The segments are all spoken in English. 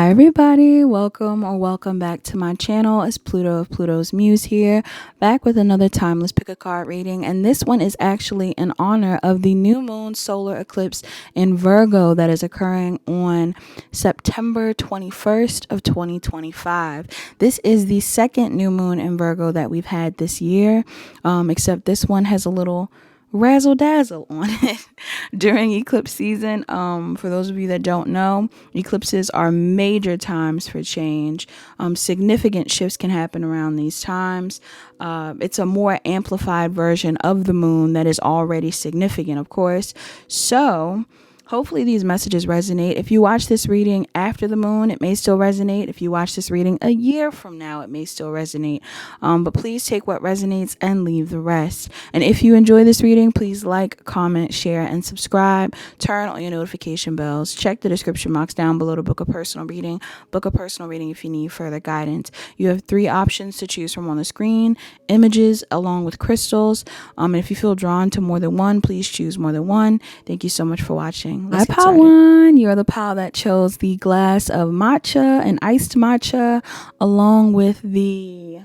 Hi everybody, welcome or welcome back to my channel. It's Pluto of Pluto's Muse here, back with another timeless pick a card reading, and this one is actually in honor of the new moon solar eclipse in Virgo that is occurring on September 21st of 2025. This is the second new moon in Virgo that we've had this year, except this one has a little razzle dazzle on it during eclipse season. For those of you that don't know, eclipses are major times for change. Significant shifts can happen around these times. It's a more amplified version of the moon that is already significant, of course. So hopefully these messages resonate. If you watch this reading after the moon, it may still resonate. If you watch this reading a year from now, it may still resonate. But please take what resonates and leave the rest. And if you enjoy this reading, please like, comment, share, and subscribe. Turn on your notification bells. Check the description box down below to book a personal reading. Book a personal reading if you need further guidance. You have 3 options to choose from on the screen: images along with crystals. And if you feel drawn to more than one, please choose more than one. Thank you so much for watching. Let's get started. One, you're the pal that chose the glass of matcha and iced matcha along with the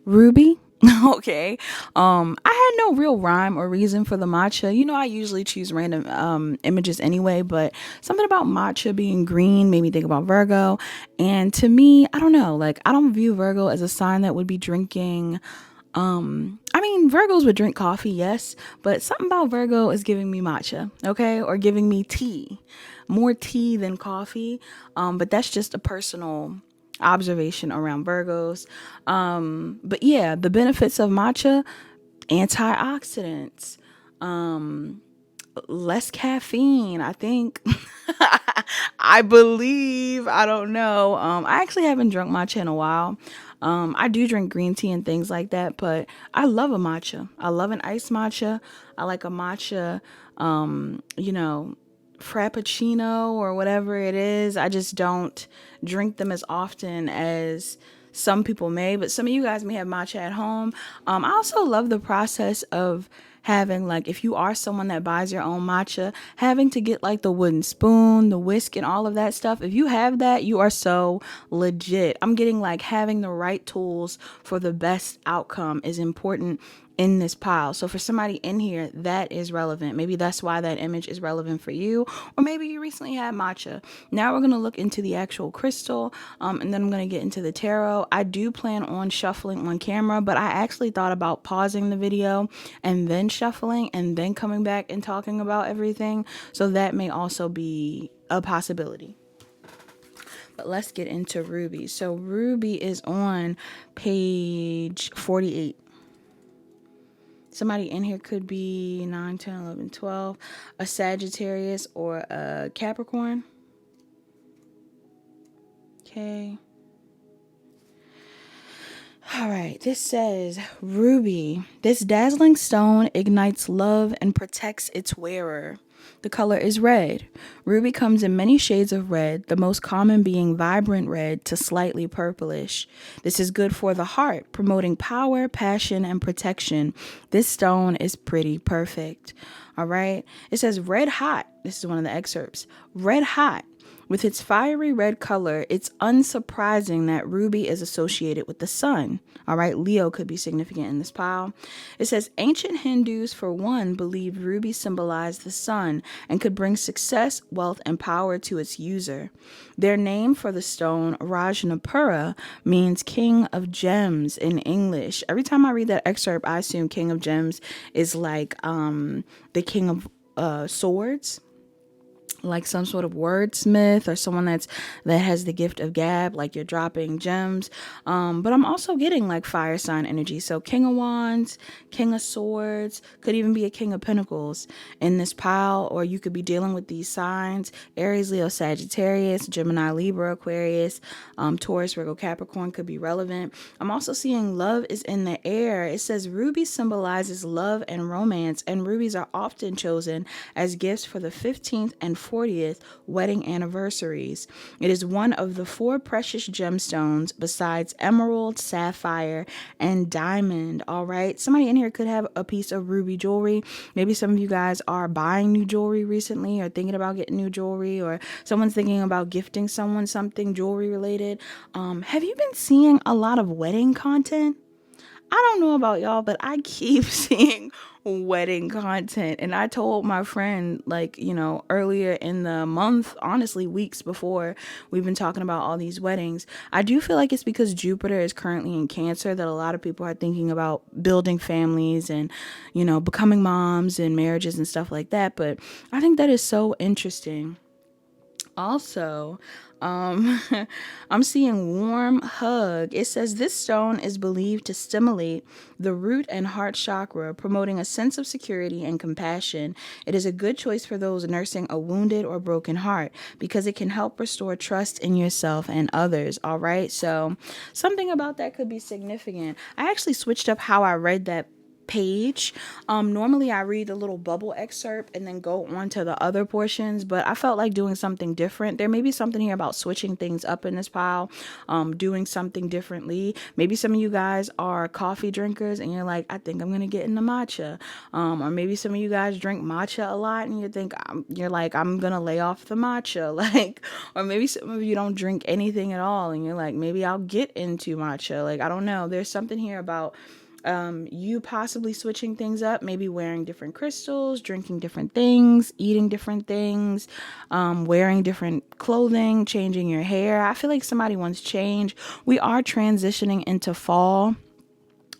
ruby. Okay. I had no real rhyme or reason for the matcha. You know, I usually choose random images anyway, but something about matcha being green made me think about Virgo. And to me, I don't know, like I don't view Virgo as a sign that would be drinking Virgos would drink coffee, yes, but something about Virgo is giving me matcha, okay, or giving me tea, more tea than coffee. But that's just a personal observation around Virgos. But yeah, the benefits of matcha: antioxidants, less caffeine, I think. I believe, I don't know. I actually haven't drunk matcha in a while. I do drink green tea and things like that, but I love a matcha. I love an iced matcha. I like a matcha, frappuccino or whatever it is. I just don't drink them as often as some people may, but some of you guys may have matcha at home. I also love the process of having, like, if you are someone that buys your own matcha, having to get like the wooden spoon, the whisk, and all of that stuff. If you have that, you are so legit. I'm getting like having the right tools for the best outcome is important in this pile. So for somebody in here, that is relevant. Maybe that's why that image is relevant for you, or maybe you recently had matcha. Now we're going to look into the actual crystal, and then I'm going to get into the tarot. I do plan on shuffling on camera, but I actually thought about pausing the video and then shuffling and then coming back and talking about everything. So that may also be a possibility. But let's get into Ruby. So Ruby is on page 48. Somebody in here could be 9, 10, 11, 12, a Sagittarius or a Capricorn. Okay. All right. This says, Ruby, this dazzling stone ignites love and protects its wearer. The color is red. Ruby comes in many shades of red, the most common being vibrant red to slightly purplish. This is good for the heart, promoting power, passion, and protection. This stone is pretty perfect. All right. It says red hot. This is one of the excerpts. Red hot. With its fiery red color, it's unsurprising that ruby is associated with the sun. All right, Leo could be significant in this pile. It says ancient Hindus, for one, believed ruby symbolized the sun and could bring success, wealth, and power to its user. Their name for the stone, Rajnapura, means king of gems in English. Every time I read that excerpt, I assume king of gems is like the king of swords, like some sort of wordsmith or someone that has the gift of gab, like you're dropping gems. But I'm also getting like fire sign energy. So King of Wands, King of Swords, could even be a King of Pentacles in this pile, or you could be dealing with these signs: Aries, Leo, Sagittarius, Gemini, Libra, Aquarius, Taurus, Virgo, Capricorn could be relevant. I'm also seeing love is in the air. It says ruby symbolizes love and romance, and rubies are often chosen as gifts for the 15th and 40th wedding anniversaries. It is one of the 4 precious gemstones besides emerald, sapphire, and diamond. All right. Somebody in here could have a piece of ruby jewelry. Maybe some of you guys are buying new jewelry recently or thinking about getting new jewelry, or someone's thinking about gifting someone something jewelry related. Have you been seeing a lot of wedding content? I don't know about y'all, but I keep seeing wedding content. And I told my friend, like, earlier in the month, honestly, weeks before, we've been talking about all these weddings. I do feel like it's because Jupiter is currently in Cancer that a lot of people are thinking about building families and, becoming moms and marriages and stuff like that. But I think that is so interesting. Also, I'm seeing warm hug. It says this stone is believed to stimulate the root and heart chakra, promoting a sense of security and compassion. It is a good choice for those nursing a wounded or broken heart because it can help restore trust in yourself and others. All right. So something about that could be significant. I actually switched up how I read that page. Normally I read the little bubble excerpt and then go on to the other portions, but I felt like doing something different. There may be something here about switching things up in this pile, doing something differently. Maybe some of you guys are coffee drinkers and you're like, I think I'm gonna get into matcha. Or maybe some of you guys drink matcha a lot and you're like, I'm gonna lay off the matcha. Or maybe some of you don't drink anything at all and you're like, maybe I'll get into matcha. I don't know. There's something here about you possibly switching things up, maybe wearing different crystals, drinking different things, eating different things, wearing different clothing, changing your hair. I feel like somebody wants change. We are transitioning into fall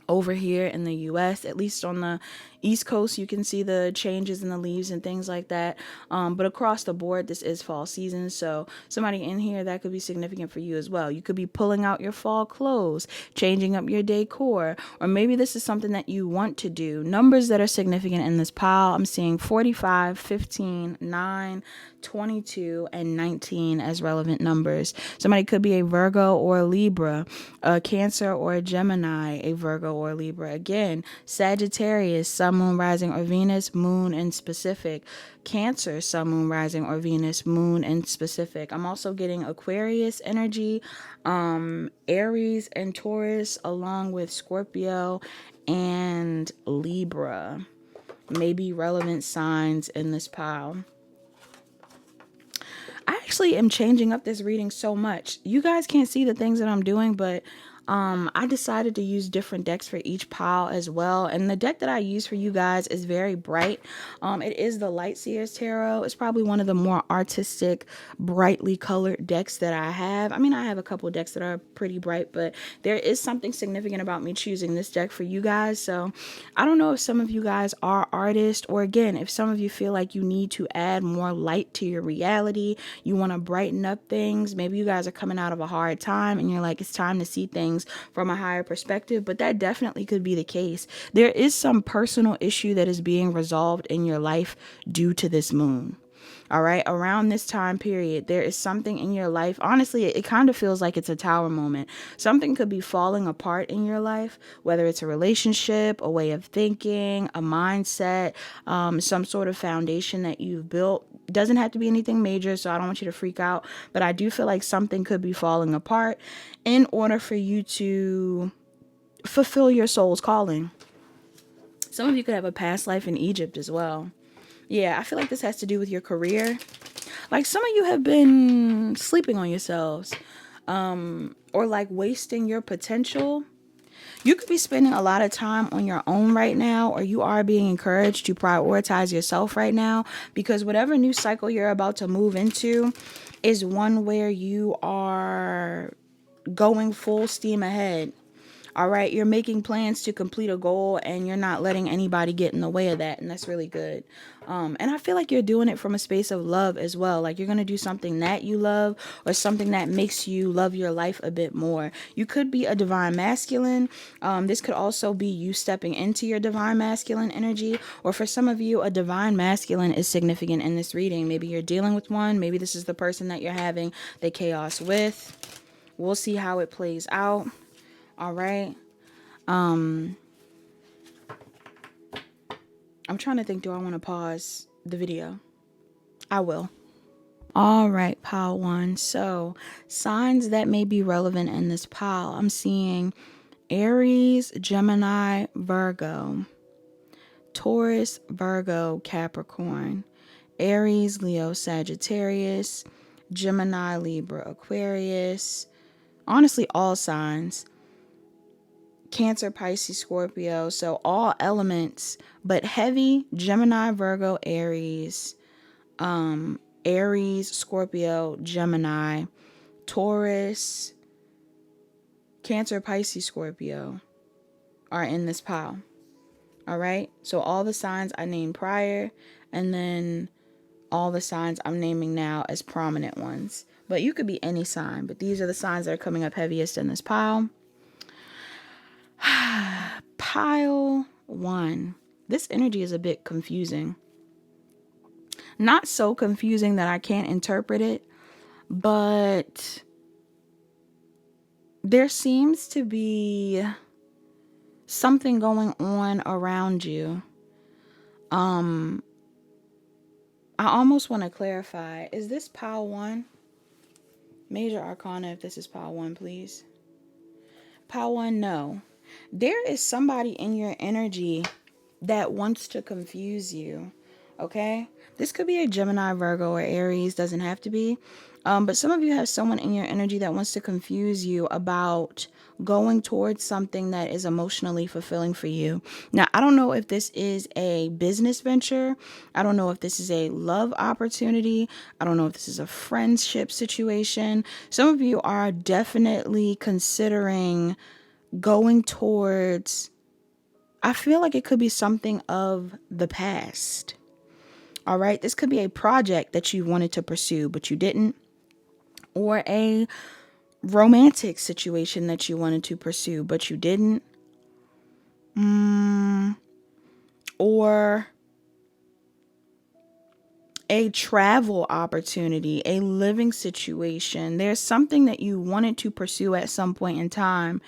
over here in the US, at least on the East Coast. You can see the changes in the leaves and things like that. But across the board, this is fall season. So somebody in here, that could be significant for you as well. You could be pulling out your fall clothes, changing up your decor, or maybe this is something that you want to do. Numbers that are significant in this pile, I'm seeing 45, 15, 9, 22, and 19 as relevant numbers. Somebody could be a Virgo or a Libra, a Cancer or a Gemini, a Virgo or a Libra. Again, Sagittarius, Sun, Moon, Rising, or Venus, Moon, and specific. Cancer, Sun, Moon, Rising, or Venus, Moon, and specific. I'm also getting Aquarius energy, Aries and Taurus, along with Scorpio and Libra. Maybe relevant signs in this pile. I actually am changing up this reading so much. You guys can't see the things that I'm doing, but I decided to use different decks for each pile as well. And the deck that I use for you guys is very bright. It is the Light Seers Tarot. It's probably one of the more artistic, brightly colored decks that I have. I mean, I have a couple of decks that are pretty bright, but there is something significant about me choosing this deck for you guys. So I don't know if some of you guys are artists, or again, if some of you feel like you need to add more light to your reality, you want to brighten up things. Maybe you guys are coming out of a hard time and you're like, it's time to see things from a higher perspective, but that definitely could be the case. There is some personal issue that is being resolved in your life due to this moon. All right. Around this time period, there is something in your life. Honestly, it kind of feels like it's a tower moment. Something could be falling apart in your life, whether it's a relationship, a way of thinking, a mindset, some sort of foundation that you've built. Doesn't have to be anything major, so I don't want you to freak out. But I do feel like something could be falling apart in order for you to fulfill your soul's calling. Some of you could have a past life in Egypt as well. Yeah, I feel like this has to do with your career. Like some of you have been sleeping on yourselves, or like wasting your potential. You could be spending a lot of time on your own right now, or you are being encouraged to prioritize yourself right now, because whatever new cycle you're about to move into is one where you are going full steam ahead. All right, you're making plans to complete a goal and you're not letting anybody get in the way of that. And that's really good. And I feel like you're doing it from a space of love as well. Like you're going to do something that you love, or something that makes you love your life a bit more. You could be a divine masculine. This could also be you stepping into your divine masculine energy. Or for some of you, a divine masculine is significant in this reading. Maybe you're dealing with one. Maybe this is the person that you're having the chaos with. We'll see how it plays out. All right. I'm trying to think, do I want to pause the video? I will. All right, pile one. So, signs that may be relevant in this pile. I'm seeing Aries, Gemini, Virgo, Taurus, Virgo, Capricorn, Aries, Leo, Sagittarius, Gemini, Libra, Aquarius. Honestly, all signs. Cancer, Pisces, Scorpio. So all elements, but heavy Gemini, Virgo, Aries, Aries, Scorpio, Gemini, Taurus, Cancer, Pisces, Scorpio are in this pile. All right. So all the signs I named prior, and then all the signs I'm naming now as prominent ones. But you could be any sign, but these are the signs that are coming up heaviest in this pile. Pile one. This energy is a bit confusing. Not so confusing that I can't interpret it, but there seems to be something going on around you. I almost want to clarify. Is this pile one? Major Arcana, if this is pile one, please. Pile one, no. There is somebody in your energy that wants to confuse you. Okay? This could be a Gemini, Virgo, or Aries. Doesn't have to be. But some of you have someone in your energy that wants to confuse you about going towards something that is emotionally fulfilling for you. Now, I don't know if this is a business venture. I don't know if this is a love opportunity. I don't know if this is a friendship situation. Some of you are definitely considering going towards, I feel like it could be something of the past. All right. This could be a project that you wanted to pursue, but you didn't. Or a romantic situation that you wanted to pursue, but you didn't. Or a travel opportunity, a living situation. There's something that you wanted to pursue at some point in time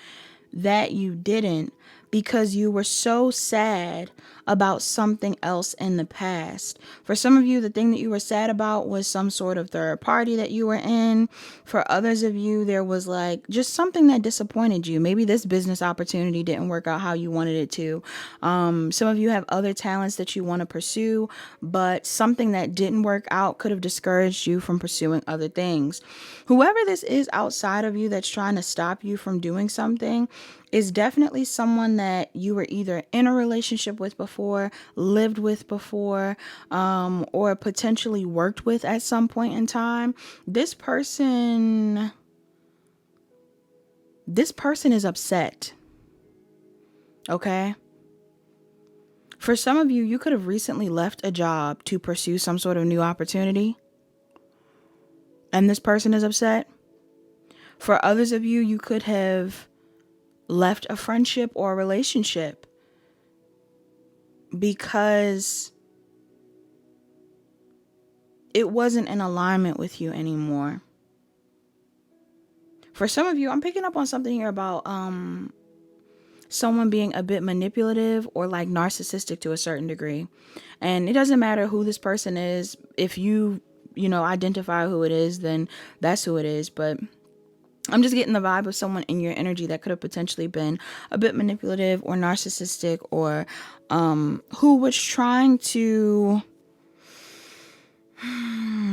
that you didn't, because you were so sad about something else in the past. For some of you, the thing that you were sad about was some sort of third party that you were in. For others of you, there was like just something that disappointed you. Maybe this business opportunity didn't work out how you wanted it to. Some of you have other talents that you want to pursue, but something that didn't work out could have discouraged you from pursuing other things. Whoever this is outside of you that's trying to stop you from doing something is definitely someone that you were either in a relationship with before, lived with before, or potentially worked with at some point in time. This person is upset. Okay? For some of you, you could have recently left a job to pursue some sort of new opportunity, and this person is upset. For others of you, you could have left a friendship or a relationship because it wasn't in alignment with you anymore. For some of you, I'm picking up on something here about someone being a bit manipulative or like narcissistic to a certain degree. And it doesn't matter who this person is. If you identify who it is, then that's who it is. But I'm just getting the vibe of someone in your energy that could have potentially been a bit manipulative or narcissistic, or who was trying to...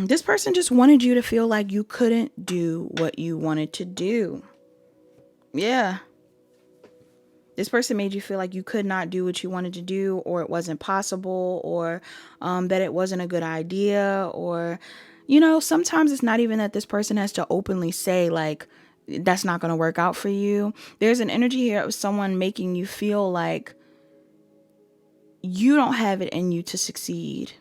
This person just wanted you to feel like you couldn't do what you wanted to do. Yeah. This person made you feel like you could not do what you wanted to do, or it wasn't possible, or that it wasn't a good idea, or... sometimes it's not even that this person has to openly say like, that's not going to work out for you. There's an energy here of someone making you feel like you don't have it in you to succeed.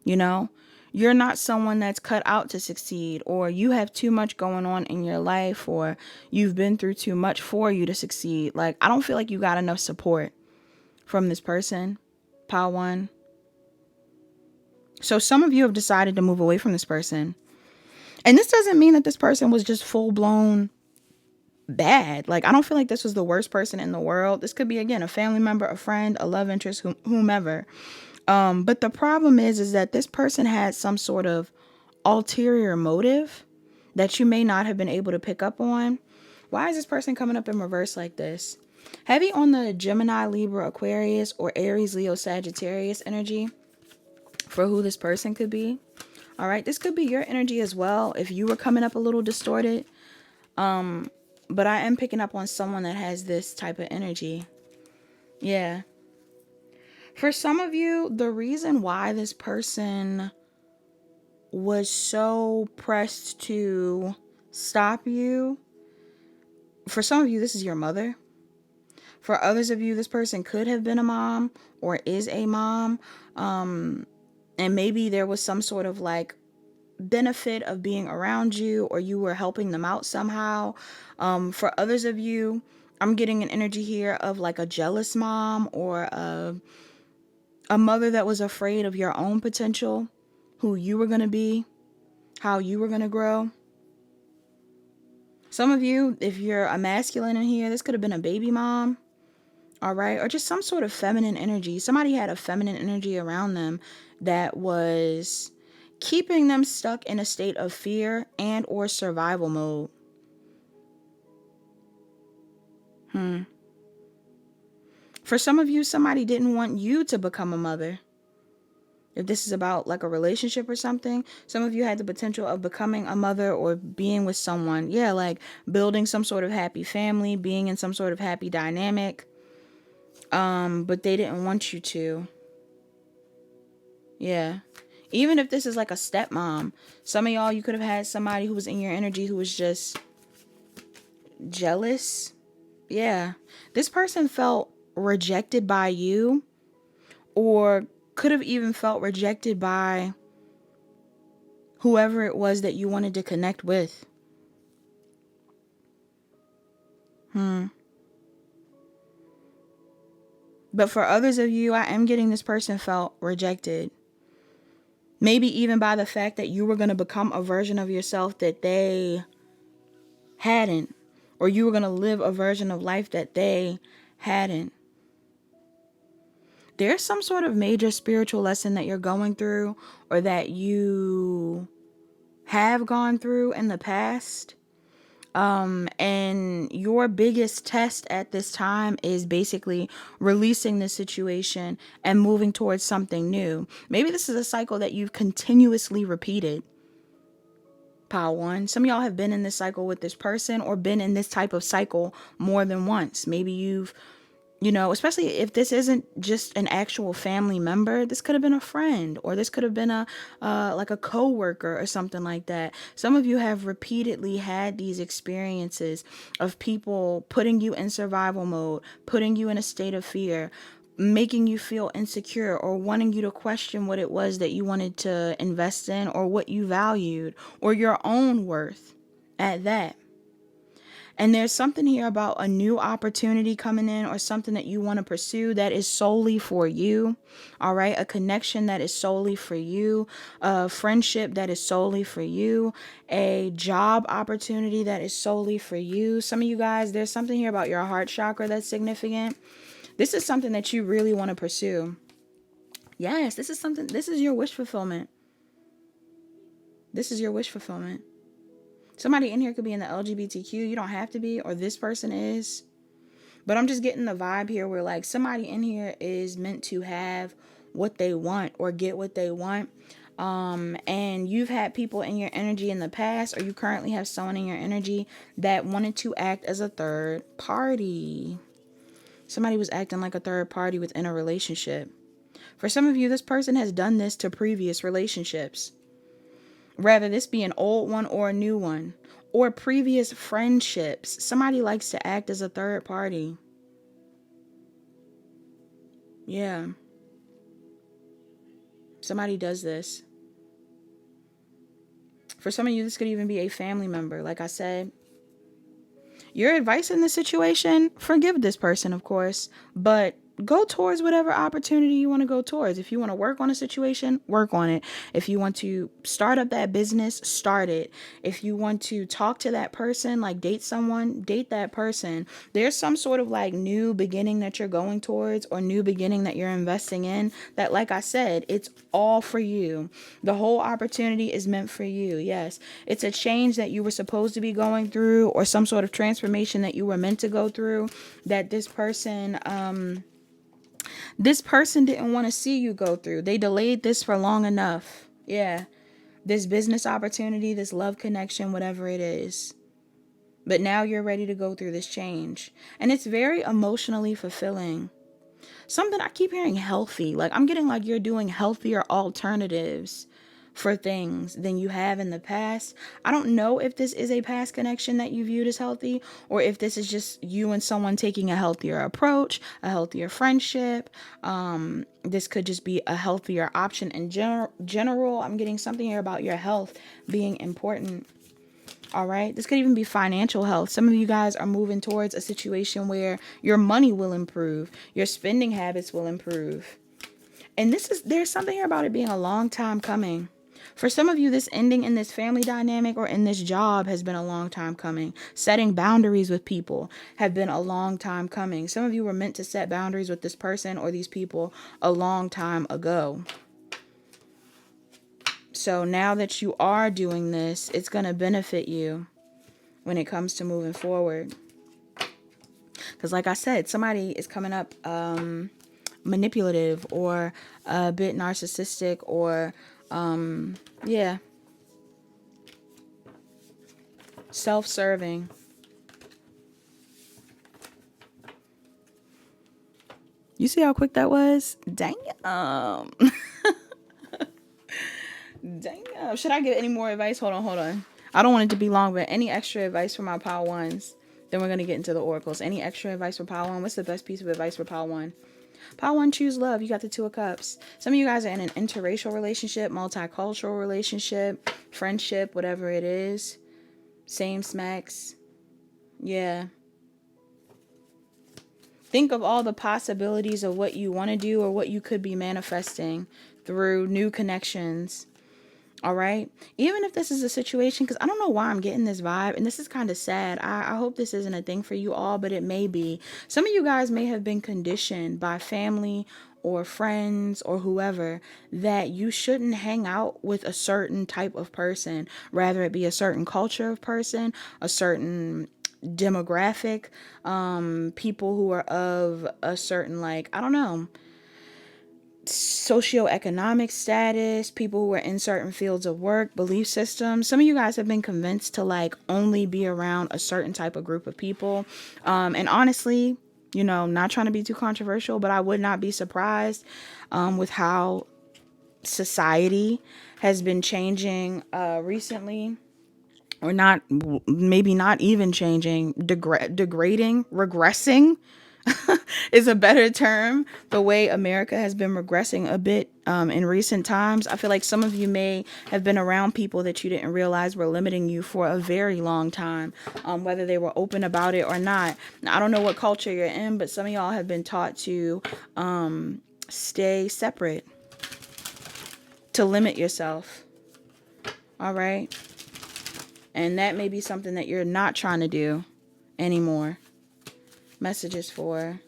You're not someone that's cut out to succeed, or you have too much going on in your life, or you've been through too much for you to succeed. Like, I don't feel like you got enough support from this person. Pile one. So some of you have decided to move away from this person. And this doesn't mean that this person was just full blown bad. Like, I don't feel like this was the worst person in the world. This could be, again, a family member, a friend, a love interest, whomever. But the problem is that this person had some sort of ulterior motive that you may not have been able to pick up on. Why is this person coming up in reverse like this? Heavy on the Gemini, Libra, Aquarius, or Aries, Leo, Sagittarius energy for who this person could be. All right, this could be your energy as well if you were coming up a little distorted. But I am picking up on someone that has this type of energy. Yeah. For some of you, the reason why this person was so pressed to stop you, for some of you, this is your mother. For others of you, this person could have been a mom or is a mom. And maybe there was some sort of like benefit of being around you, or you were helping them out somehow. For others of you, I'm getting an energy here of like a jealous mom, or a mother that was afraid of your own potential, who you were going to be, how you were going to grow. Some of you, if you're a masculine in here, this could have been a baby mom. All right. Or just some sort of feminine energy. Somebody had a feminine energy around them that was keeping them stuck in a state of fear and or survival mode. For some of you, somebody didn't want you to become a mother. If this is about like a relationship or something, some of you had the potential of becoming a mother or being with someone. Yeah, like building some sort of happy family, being in some sort of happy dynamic. But they didn't want you to. Yeah. Even if this is like a stepmom, some of y'all, you could have had somebody who was in your energy who was just jealous. Yeah. This person felt rejected by you, or could have even felt rejected by whoever it was that you wanted to connect with. But for others of you, I am getting this person felt rejected. Maybe even by the fact that you were going to become a version of yourself that they hadn't. Or you were going to live a version of life that they hadn't. There's some sort of major spiritual lesson that you're going through, or that you have gone through in the past. And your biggest test at this time is basically releasing the situation and moving towards something new. Maybe this is a cycle that you've continuously repeated. Pile one. Some of y'all have been in this cycle with this person, or been in this type of cycle more than once. Maybe you've, especially if this isn't just an actual family member, this could have been a friend, or this could have been like a coworker or something like that. Some of you have repeatedly had these experiences of people putting you in survival mode, putting you in a state of fear, making you feel insecure, or wanting you to question what it was that you wanted to invest in, or what you valued, or your own worth at that. And there's something here about a new opportunity coming in, or something that you want to pursue that is solely for you. All right. A connection that is solely for you. A friendship that is solely for you. A job opportunity that is solely for you. Some of you guys, there's something here about your heart chakra that's significant. This is something that you really want to pursue. Yes, this is your wish fulfillment. This is your wish fulfillment. Somebody in here could be in the LGBTQ. You don't have to be, or this person is. But I'm just getting the vibe here where like somebody in here is meant to have what they want, or get what they want. And you've had people in your energy in the past, or you currently have someone in your energy that wanted to act as a third party. Somebody was acting like a third party within a relationship. For some of you, this person has done this to previous relationships. Rather this be an old one or a new one, or previous friendships. Somebody likes to act as a third party. Yeah. Somebody does this. For some of you, this could even be a family member. Like I said, your advice in this situation, forgive this person, of course, but go towards whatever opportunity you want to go towards. If you want to work on a situation, work on it. If you want to start up that business, start it. If you want to talk to that person, like date someone, date that person. There's some sort of like new beginning that you're going towards, or new beginning that you're investing in, that, like I said, it's all for you. The whole opportunity is meant for you. Yes, it's a change that you were supposed to be going through, or some sort of transformation that you were meant to go through, that this person didn't want to see you go through. They delayed this for long enough. Yeah. This business opportunity, this love connection, whatever it is. But now you're ready to go through this change. And it's very emotionally fulfilling. Something I keep hearing, healthy. Like, I'm getting like you're doing healthier alternatives for things than you have in the past. I don't know if this is a past connection that you viewed as healthy, or if this is just you and someone taking a healthier approach, a healthier friendship. This could just be a healthier option in general. I'm getting something here about your health being important. All right. This could even be financial health. Some of you guys are moving towards a situation where your money will improve. Your spending habits will improve. And there's something here about it being a long time coming. For some of you, this ending in this family dynamic or in this job has been a long time coming. Setting boundaries with people have been a long time coming. Some of you were meant to set boundaries with this person or these people a long time ago. So now that you are doing this, it's going to benefit you when it comes to moving forward. Because like I said, somebody is coming up manipulative or a bit narcissistic, or self-serving. You see how quick that was? Damn. Damn. Should I give any more advice? Hold on. I don't want it to be long, but any extra advice for my Pile 1s? Then we're going to get into the oracles. Any extra advice for Pile 1? What's the best piece of advice for Pile 1? Pile 1, choose love. You got the Two of Cups. Some of you guys are in an interracial relationship, multicultural relationship, friendship, whatever it is. Same smacks. Yeah. Think of all the possibilities of what you want to do or what you could be manifesting through new connections. All right. Even if this is a situation, because I don't know why I'm getting this vibe, and this is kind of sad. I hope this isn't a thing for you all, but it may be. Some of you guys may have been conditioned by family or friends or whoever that you shouldn't hang out with a certain type of person, rather it be a certain culture of person, a certain demographic, people who are of a certain, like, I don't know, socioeconomic status, people who are in certain fields of work, belief systems. Some of you guys have been convinced to like only be around a certain type of group of people. And honestly, you know, not trying to be too controversial, but I would not be surprised with how society has been changing recently. Or not, maybe not even changing, degrading, regressing is a better term. The way America has been regressing a bit in recent times. I feel like some of you may have been around people that you didn't realize were limiting you for a very long time, whether they were open about it or not. Now, I don't know what culture you're in, but some of y'all have been taught to stay separate, to limit yourself. All right. And that may be something that you're not trying to do anymore. Messages for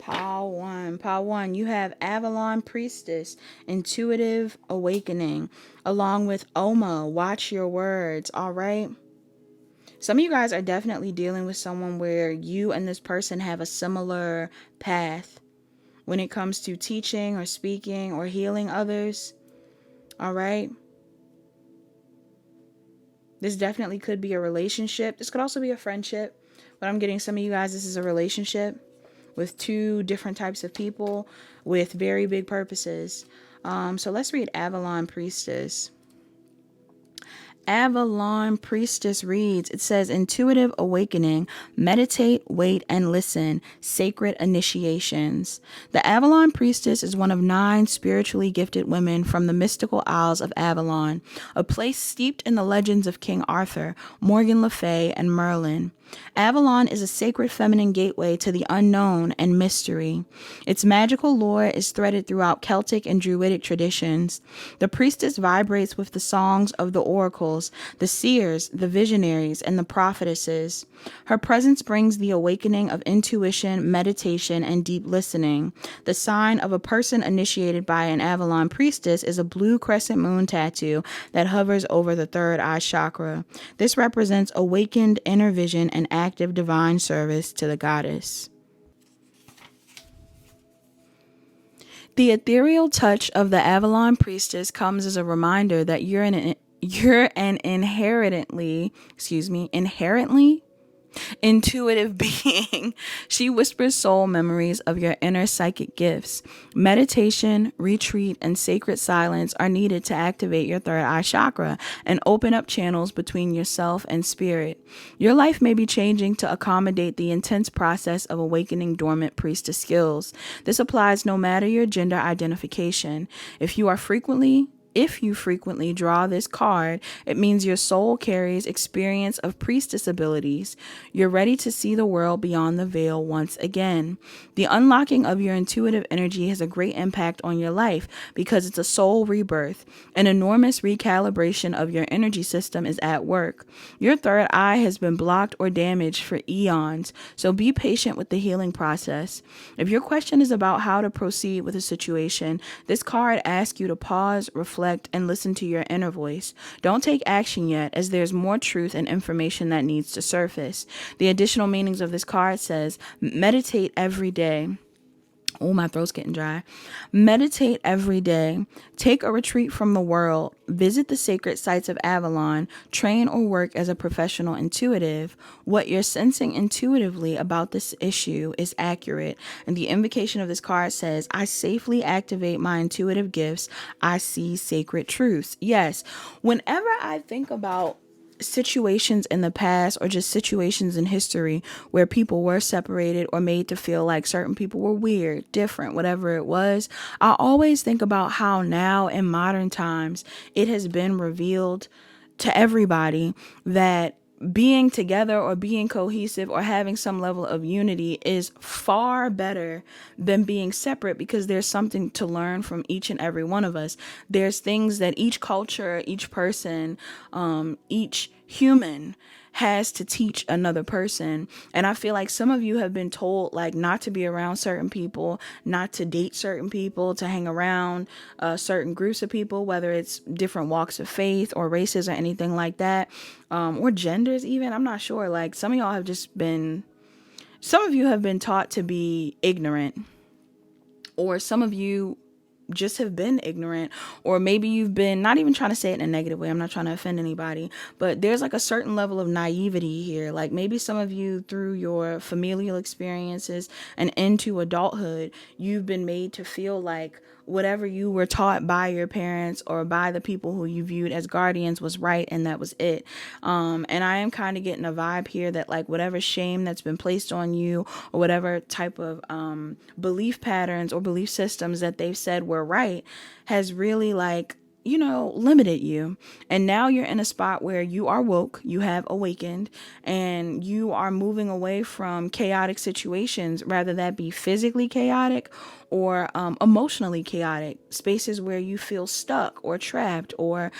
Pile 1. Pile 1, you have Avalon Priestess, intuitive awakening, along with Oma, watch your words. All right. Some of you guys are definitely dealing with someone where you and this person have a similar path when it comes to teaching or speaking or healing others. All right. This definitely could be a relationship. This could also be a friendship. But I'm getting some of you guys, this is a relationship with two different types of people with very big purposes. So let's read Avalon Priestess. Avalon Priestess reads, it says, intuitive awakening, meditate, wait, and listen, sacred initiations. The Avalon Priestess is one of 9 spiritually gifted women from the mystical Isles of Avalon, a place steeped in the legends of King Arthur, Morgan Le Fay, and Merlin. Avalon is a sacred feminine gateway to the unknown and mystery. Its magical lore is threaded throughout Celtic and Druidic traditions. The priestess vibrates with the songs of the oracles, the seers, the visionaries, and the prophetesses. Her presence brings the awakening of intuition, meditation, and deep listening. The sign of a person initiated by an Avalon priestess is a blue crescent moon tattoo that hovers over the third eye chakra. This represents awakened inner vision and active divine service to the goddess. The ethereal touch of the Avalon priestess comes as a reminder that you're an inherently intuitive being. She whispers soul memories of your inner psychic gifts. Meditation, retreat, and sacred silence are needed to activate your third eye chakra and open up channels between yourself and spirit. Your life may be changing to accommodate the intense process of awakening dormant priestess skills. This applies no matter your gender identification. If you frequently draw this card, it means your soul carries experience of priestess abilities. You're ready to see the world beyond the veil once again. The unlocking of your intuitive energy has a great impact on your life because it's a soul rebirth. An enormous recalibration of your energy system is at work. Your third eye has been blocked or damaged for eons, so be patient with the healing process. If your question is about how to proceed with a situation, this card asks you to pause, reflect, and listen to your inner voice. Don't take action yet, as there's more truth and information that needs to surface. The additional meanings of this card says, meditate every day. Oh, my throat's getting dry. Meditate every day. Take a retreat from the world. Visit the sacred sites of Avalon. Train or work as a professional intuitive. What you're sensing intuitively about this issue is accurate. And the invocation of this card says, I safely activate my intuitive gifts. I see sacred truths. Yes, whenever I think about situations in the past or just situations in history where people were separated or made to feel like certain people were weird, different, whatever it was, I always think about how now in modern times it has been revealed to everybody that being together or being cohesive or having some level of unity is far better than being separate, because there's something to learn from each and every one of us. There's things that each culture, each person, each human has to teach another person. And I feel like some of you have been told like not to be around certain people, not to date certain people, to hang around certain groups of people, whether it's different walks of faith or races or anything like that, or genders even. I'm not sure. Like some of you have been taught to be ignorant, or some of you just have been ignorant, or maybe you've been, not even trying to say it in a negative way, I'm not trying to offend anybody, but there's like a certain level of naivety here. Like maybe some of you, through your familial experiences and into adulthood, you've been made to feel like whatever you were taught by your parents or by the people who you viewed as guardians was right, and that was it. And I am kind of getting a vibe here that like whatever shame that's been placed on you, or whatever type of belief patterns or belief systems that they've said were right, has really like, limited you. And now you're in a spot where you are woke, you have awakened, and you are moving away from chaotic situations, rather that be physically chaotic or emotionally chaotic, spaces where you feel stuck or trapped or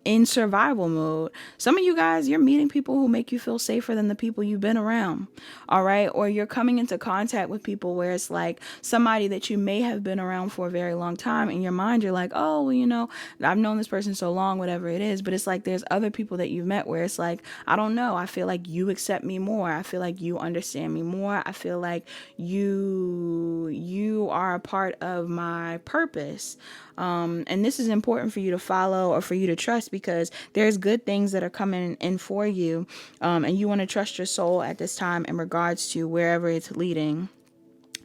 in survival mode. Some of you guys, you're meeting people who make you feel safer than the people you've been around. All right. Or you're coming into contact with people where it's like somebody that you may have been around for a very long time. In your mind, you're like, oh, well, I've known this person so long, whatever it is. But it's like there's other people that you've met where it's like, I don't know. I feel like you accept me more. I feel like you understand me more. I feel like you are a part of my purpose. And this is important for you to follow or for you to trust, because there's good things that are coming in for you. And you want to trust your soul at this time in regards to wherever it's leading.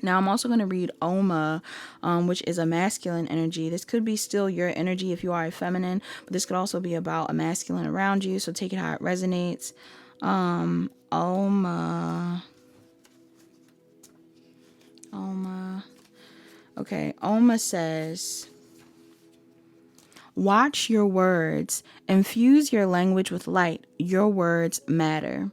Now, I'm also going to read Oma, which is a masculine energy. This could be still your energy if you are a feminine, but this could also be about a masculine around you. So take it how it resonates. Oma. Okay, Oma says, watch your words. Infuse your language with light. Your words matter.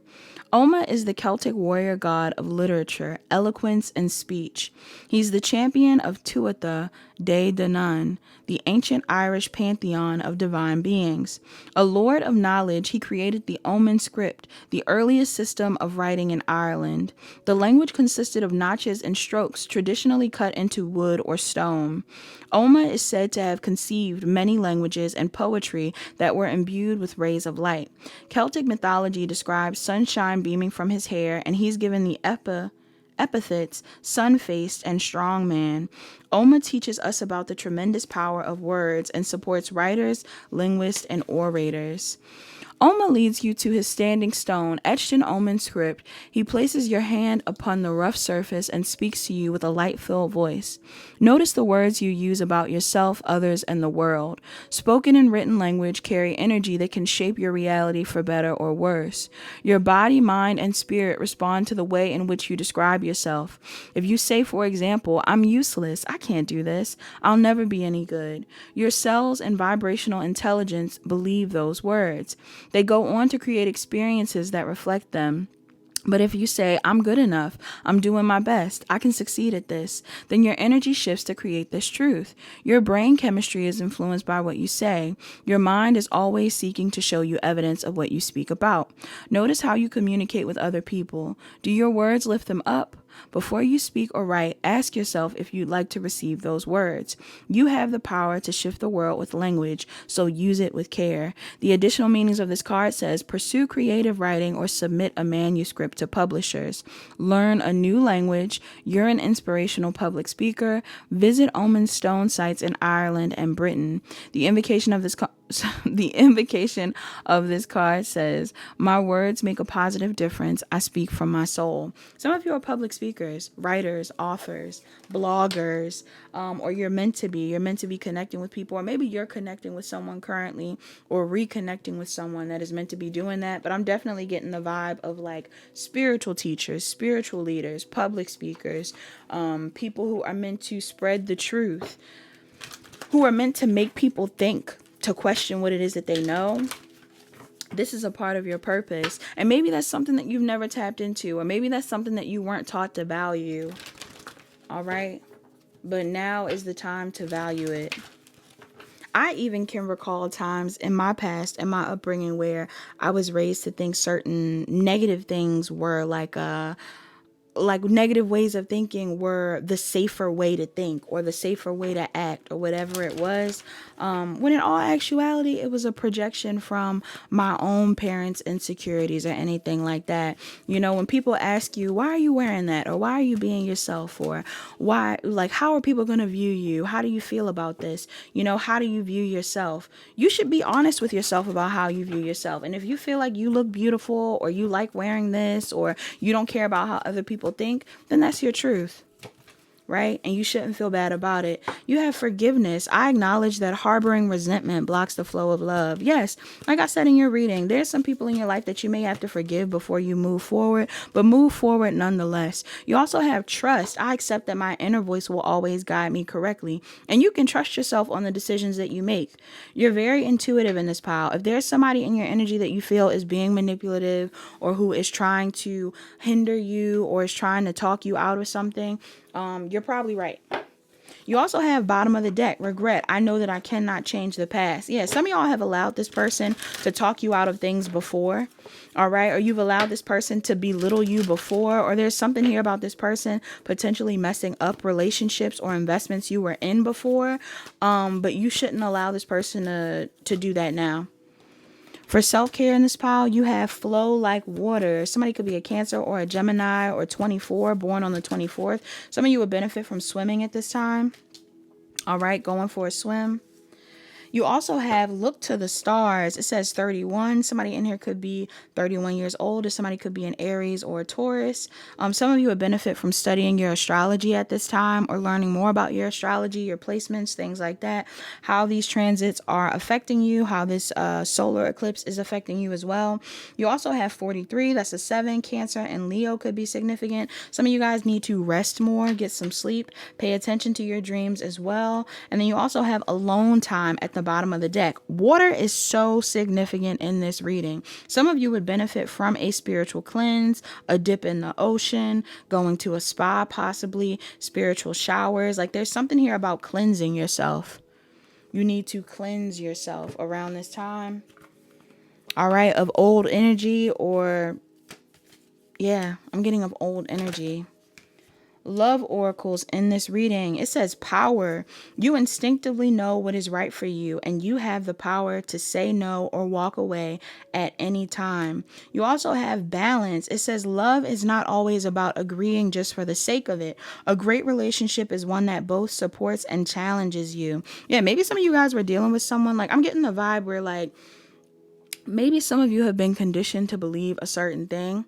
Oma is the Celtic warrior god of literature, eloquence, and speech. He's the champion of Tuatha De Danann, the ancient Irish pantheon of divine beings. A lord of knowledge, he created the Omen script, the earliest system of writing in Ireland. The language consisted of notches and strokes traditionally cut into wood or stone. Oma is said to have conceived many languages and poetry that were imbued with rays of light. Celtic mythology describes sunshine beaming from his hair, and he's given the epithets sun-faced and strong man. Oma teaches us about the tremendous power of words and supports writers, linguists, and orators. Oma leads you to his standing stone, etched in Omen script. He places your hand upon the rough surface and speaks to you with a light-filled voice. Notice the words you use about yourself, others, and the world. Spoken and written language carry energy that can shape your reality for better or worse. Your body, mind, and spirit respond to the way in which you describe yourself. If you say, for example, I'm useless, I can't do this, I'll never be any good, your cells and vibrational intelligence believe those words. They go on to create experiences that reflect them. But if you say, I'm good enough, I'm doing my best, I can succeed at this, then your energy shifts to create this truth. Your brain chemistry is influenced by what you say. Your mind is always seeking to show you evidence of what you speak about. Notice how you communicate with other people. Do your words lift them up? Before you speak or write, ask yourself if you'd like to receive those words. You have the power to shift the world with language, so use it with care. The additional meanings of this card says, pursue creative writing or submit a manuscript to publishers. Learn a new language. You're an inspirational public speaker. Visit Omen stone sites in Ireland and Britain. The invocation of this card says, my words make a positive difference. I speak from my soul. Some of you are public speakers, writers, authors, bloggers, or you're meant to be connecting with people, or maybe you're connecting with someone currently or reconnecting with someone that is meant to be doing that. But I'm definitely getting the vibe of like spiritual teachers, spiritual leaders, public speakers, people who are meant to spread the truth, who are meant to make people think, to question what it is that they know. This is a part of your purpose. And maybe that's something that you've never tapped into, or maybe that's something that you weren't taught to value. All right. But now is the time to value it. I even can recall times in my past and my upbringing where I was raised to think certain negative things were like negative ways of thinking were the safer way to think or the safer way to act or whatever it was. When in all actuality, it was a projection from my own parents' insecurities or anything like that. You know, when people ask you, why are you wearing that? Or why are you being yourself? Or why, like, how are people going to view you? How do you feel about this? You know, how do you view yourself? You should be honest with yourself about how you view yourself. And if you feel like you look beautiful or you like wearing this or you don't care about how other people think, then that's your truth. Right? And you shouldn't feel bad about it. You have forgiveness. I acknowledge that harboring resentment blocks the flow of love. Yes, like I said in your reading, there's some people in your life that you may have to forgive before you move forward, but move forward nonetheless. You also have trust. I accept that my inner voice will always guide me correctly. And you can trust yourself on the decisions that you make. You're very intuitive in this pile. If there's somebody in your energy that you feel is being manipulative or who is trying to hinder you or is trying to talk you out of something, you're probably right. You also have bottom of the deck, regret. I know that I cannot change the past. Yeah, some of y'all have allowed this person to talk you out of things before. All right. Or you've allowed this person to belittle you before. Or there's something here about this person potentially messing up relationships or investments you were in before. But you shouldn't allow this person to do that now. For self-care in this pile, you have flow like water. Somebody could be a Cancer or a Gemini or 24, born on the 24th. Some of you would benefit from swimming at this time. All right, going for a swim. You also have look to the stars. It says 31. Somebody in here could be 31 years old, or somebody could be an Aries or a Taurus. Some of you would benefit from studying your astrology at this time, or learning more about your astrology, your placements, things like that, how these transits are affecting you, how this solar eclipse is affecting you as well. You also have 43. That's a 7. Cancer and Leo could be significant. Some of you guys need to rest more, get some sleep, pay attention to your dreams as well. And then you also have alone time at the bottom of the deck. Water is so significant in this reading. Some of you would benefit from a spiritual cleanse, a dip in the ocean, going to a spa, possibly spiritual showers. Like, there's something here about cleansing yourself. You need to cleanse yourself around this time. All right, of old energy, or yeah, I'm getting of old energy. Love oracles in this reading. It says power. You instinctively know what is right for you, and you have the power to say no or walk away at any time. You also have balance. It says love is not always about agreeing just for the sake of it. A great relationship is one that both supports and challenges you. Yeah, maybe some of you guys were dealing with someone, like, I'm getting the vibe where, like, maybe some of you have been conditioned to believe a certain thing,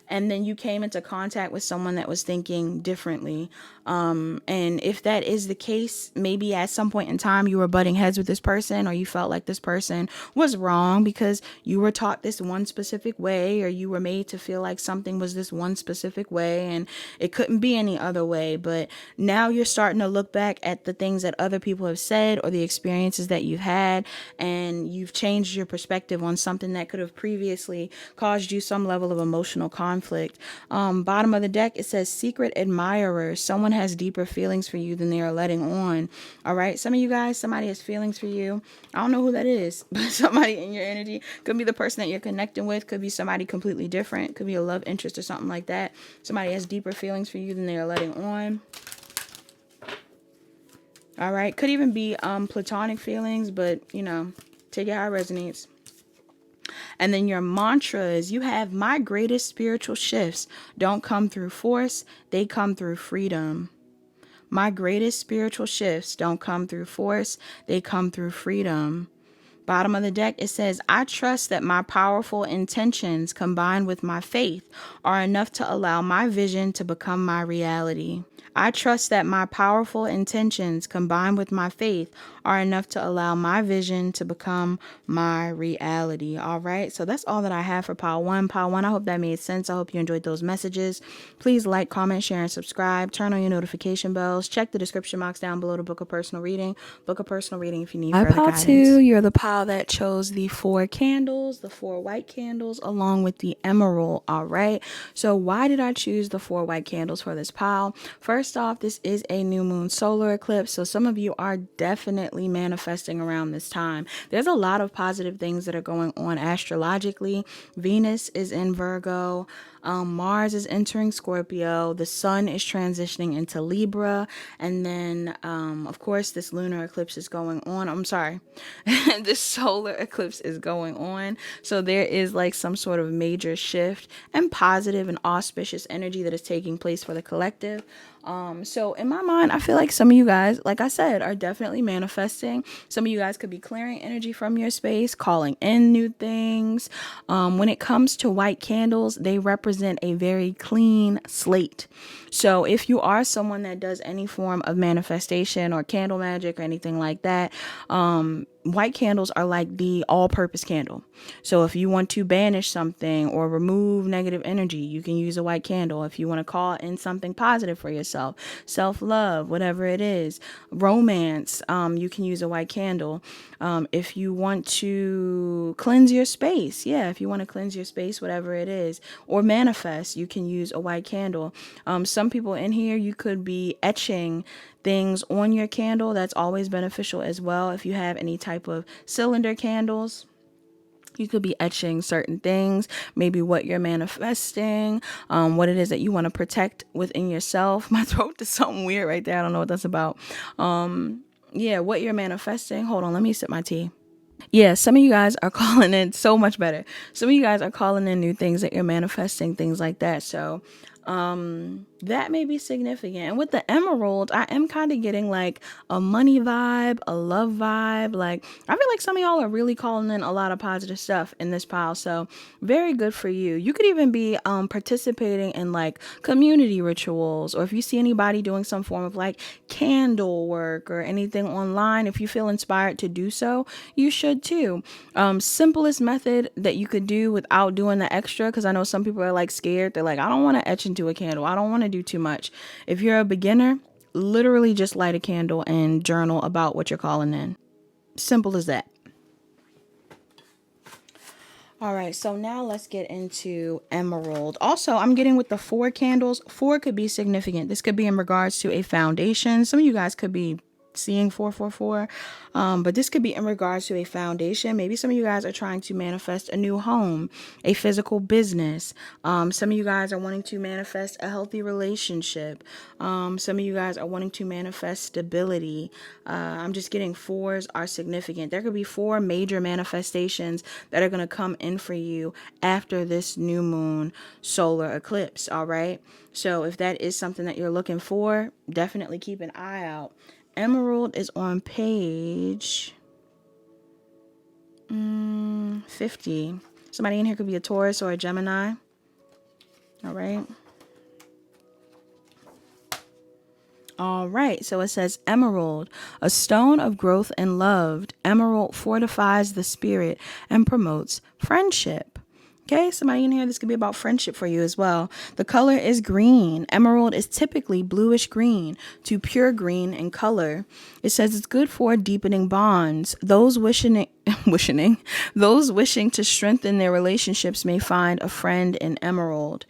and then you came into contact with someone that was thinking differently. And if that is the case, maybe at some point in time you were butting heads with this person, or you felt like this person was wrong because you were taught this one specific way, or you were made to feel like something was this one specific way and it couldn't be any other way. But now you're starting to look back at the things that other people have said, or the experiences that you've had, and you've changed your perspective on something that could have previously caused you some level of emotional conflict. Bottom of the deck, it says secret admirers. Someone has deeper feelings for you than they are letting on. All right. Some of you guys, somebody has feelings for you. I don't know who that is, but somebody in your energy. Could be the person that you're connecting with. Could be somebody completely different. Could be a love interest or something like that. Somebody has deeper feelings for you than they are letting on. All right. Could even be platonic feelings, but, you know, take it how it resonates. And then your mantras, you have my greatest spiritual shifts don't come through force, they come through freedom. My greatest spiritual shifts don't come through force, they come through freedom. Bottom of the deck, it says, I trust that my powerful intentions combined with my faith are enough to allow my vision to become my reality. I trust that my powerful intentions combined with my faith are enough to allow my vision to become my reality. All right. So that's all that I have for pile one. Pile one, I hope that made sense. I hope you enjoyed those messages. Please like, comment, share, and subscribe. Turn on your notification bells. Check the description box down below to book a personal reading. Book a personal reading if you need further guidance. Pile two, you're the pile that chose the 4 candles, the 4 white candles, along with the emerald. All right. So why did I choose the 4 white candles for this pile? First off, this is a new moon solar eclipse, so some of you are definitely manifesting around this time. There's a lot of positive things that are going on astrologically. Venus is in Virgo. Mars is entering Scorpio. The sun is transitioning into Libra. And then, of course, this lunar eclipse is going on. I'm sorry. This solar eclipse is going on. So there is like some sort of major shift and positive and auspicious energy that is taking place for the collective. So in my mind, I feel like some of you guys, like I said, are definitely manifesting. Some of you guys could be clearing energy from your space, calling in new things. When it comes to white candles, they represent a very clean slate. So if you are someone that does any form of manifestation or candle magic or anything like that, white candles are like the all-purpose candle. So if you want to banish something or remove negative energy, you can use a white candle. If you want to call in something positive for yourself, self-love, whatever it is, romance, you can use a white candle. If you want to cleanse your space, if you want to cleanse your space, whatever it is, or manifest, you can use a white candle. Some people in here, you could be etching things on your candle. That's always beneficial as well. If you have any type of cylinder candles, you could be etching certain things, maybe what you're manifesting, what it is that you want to protect within yourself. My throat is something weird right there. I don't know what that's about. What you're manifesting. Hold on, let me sip my tea. Yeah, some of you guys are calling in so much better. Some of you guys are calling in new things that you're manifesting, things like that. So That may be significant. And with the emerald, I am kind of getting like a money vibe, a love vibe. Like, I feel like some of y'all are really calling in a lot of positive stuff in this pile. So very good for you. You could even be participating in like community rituals, or if you see anybody doing some form of like candle work or anything online, if you feel inspired to do so, you should too. Simplest method that you could do without doing the extra, because I know some people are like scared. They're like, I don't want to etch into a candle. I don't want to do too much. If you're a beginner, literally just light a candle and journal about what you're calling in. Simple as that. All right, so now let's get into emerald. Also, I'm getting with the 4 candles. 4 could be significant. This could be in regards to a foundation. Some of you guys could be seeing 444, but this could be in regards to a foundation. Maybe some of you guys are trying to manifest a new home, a physical business. Some of you guys are wanting to manifest a healthy relationship. Some of you guys are wanting to manifest stability. I'm just getting 4s are significant. There could be 4 major manifestations that are going to come in for you after this new moon solar eclipse. All right, so if that is something that you're looking for, definitely keep an eye out. Emerald is on page 50. Somebody in here could be a Taurus or a Gemini. All right. All right. So it says emerald, a stone of growth and love. Emerald fortifies the spirit and promotes friendship. Okay, somebody in here, this could be about friendship for you as well. The color is green. Emerald is typically bluish green to pure green in color. It says it's good for deepening bonds. Those wishing to strengthen their relationships may find a friend in emerald.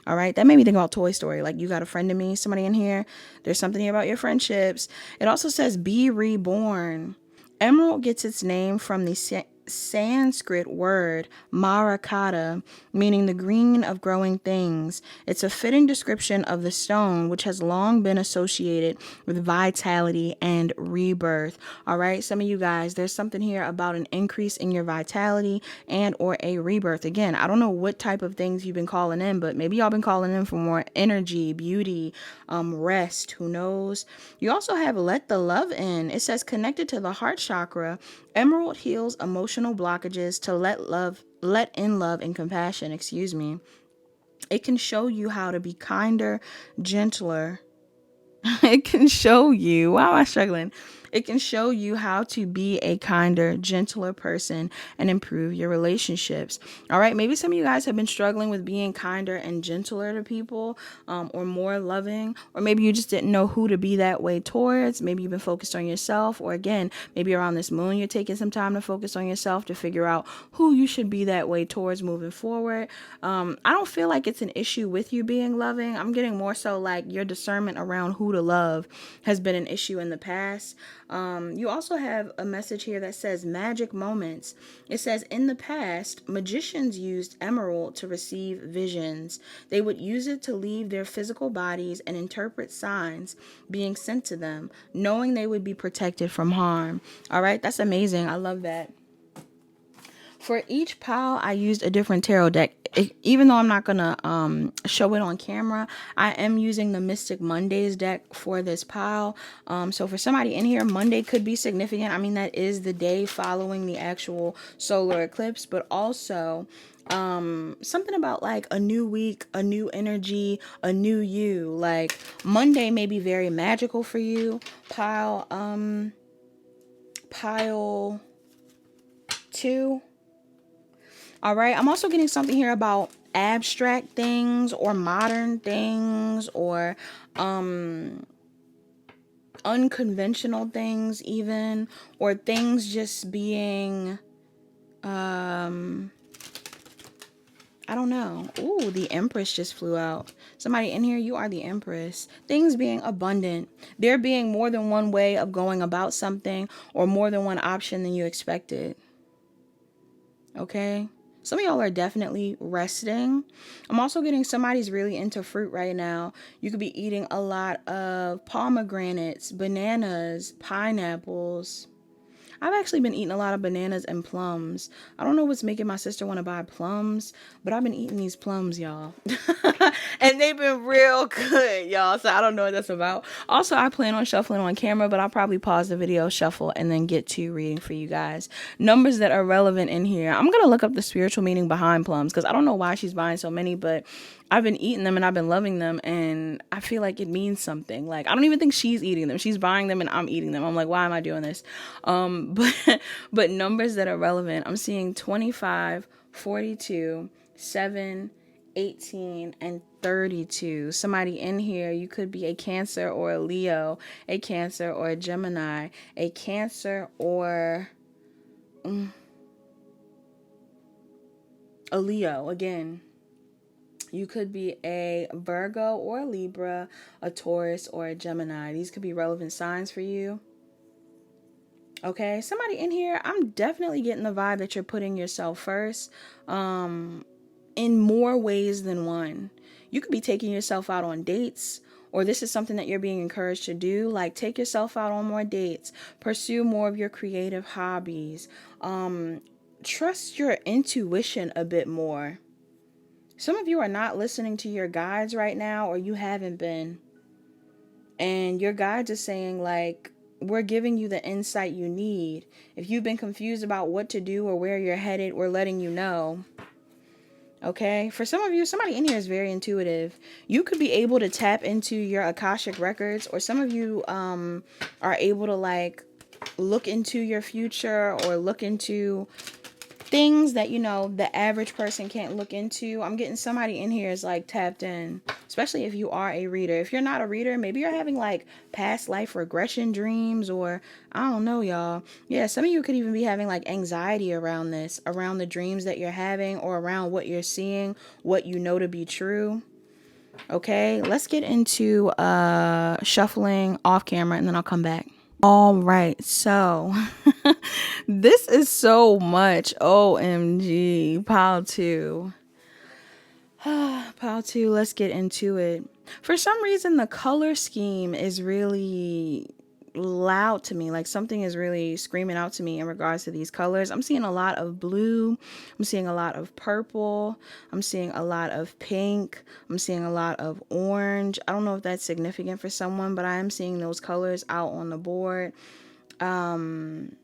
All right, that made me think about Toy Story. Like, you got a friend in me, somebody in here. There's something here about your friendships. It also says be reborn. Emerald gets its name from the Sanskrit word marakata, meaning the green of growing things. It's a fitting description of the stone, which has long been associated with vitality and rebirth. All right, some of you guys, there's something here about an increase in your vitality and or a rebirth. Again, I don't know what type of things you've been calling in, but maybe y'all been calling in for more energy, beauty, rest, who knows. You also have let the love in. It says connected to the heart chakra. Emerald heals emotional blockages to let in love and compassion, It can show you how to be kinder, gentler. It can show you, why am I struggling? It can show you how to be a kinder, gentler person and improve your relationships. All right. Maybe some of you guys have been struggling with being kinder and gentler to people, or more loving, or maybe you just didn't know who to be that way towards. Maybe you've been focused on yourself, or again, maybe around this moon, you're taking some time to focus on yourself to figure out who you should be that way towards moving forward. I don't feel like it's an issue with you being loving. I'm getting more so like your discernment around who to love has been an issue in the past. You also have a message here that says magic moments. It says in the past, magicians used emerald to receive visions. They would use it to leave their physical bodies and interpret signs being sent to them, knowing they would be protected from harm. All right, that's amazing. I love that. For each pile, I used a different tarot deck. Even though I'm not going to show it on camera, I am using the Mystic Mondays deck for this pile. So for somebody in here, Monday could be significant. I mean, that is the day following the actual solar eclipse, but also something about like a new week, a new energy, a new you. Like Monday may be very magical for you. Pile 2. All right. I'm also getting something here about abstract things or modern things or unconventional things even, or things just being I don't know. Ooh, the Empress just flew out. Somebody in here, you are the Empress. Things being abundant. There being more than one way of going about something, or more than one option than you expected. Okay? Some of y'all are definitely resting. I'm also getting somebody's really into fruit right now. You could be eating a lot of pomegranates, bananas, pineapples. I've actually been eating a lot of bananas and plums. I don't know what's making my sister want to buy plums, but I've been eating these plums, y'all. And they've been real good, y'all. So I don't know what that's about. Also, I plan on shuffling on camera, but I'll probably pause the video, shuffle, and then get to reading for you guys. Numbers that are relevant in here. I'm going to look up the spiritual meaning behind plums because I don't know why she's buying so many, but I've been eating them and I've been loving them. And I feel like it means something. Like, I don't even think she's eating them. She's buying them and I'm eating them. I'm like, why am I doing this? But numbers that are relevant. I'm seeing 25, 42, 7, 18, and 32. Somebody in here, you could be a Cancer or a Leo, a Cancer or a Gemini, a Cancer or a Leo again. You could be a Virgo or a Libra, a Taurus or a Gemini. These could be relevant signs for you. Okay, somebody in here, I'm definitely getting the vibe that you're putting yourself first. In more ways than one. You could be taking yourself out on dates, or this is something that you're being encouraged to do. Like, take yourself out on more dates, pursue more of your creative hobbies, trust your intuition a bit more. Some of you are not listening to your guides right now, or you haven't been. And your guides are saying, like, we're giving you the insight you need. If you've been confused about what to do or where you're headed, we're letting you know. Okay, for some of you, somebody in here is very intuitive. You could be able to tap into your Akashic records, or some of you are able to like look into your future or look into things that, you know, the average person can't look into. I'm getting somebody in here is like tapped in, especially if you are a reader. If you're not a reader, maybe you're having like past life regression dreams, or I don't know, y'all. Yeah, some of you could even be having like anxiety around this, around the dreams that you're having, or around what you're seeing, what you know to be true. Okay, let's get into shuffling off camera and then I'll come back. All right, so this is so much. OMG, pile two. Pile two, let's get into it. For some reason, the color scheme is really loud to me. Like, something is really screaming out to me in regards to these colors. I'm seeing a lot of blue. I'm seeing a lot of purple. I'm seeing a lot of pink. I'm seeing a lot of orange. I don't know if that's significant for someone, but I am seeing those colors out on the board. But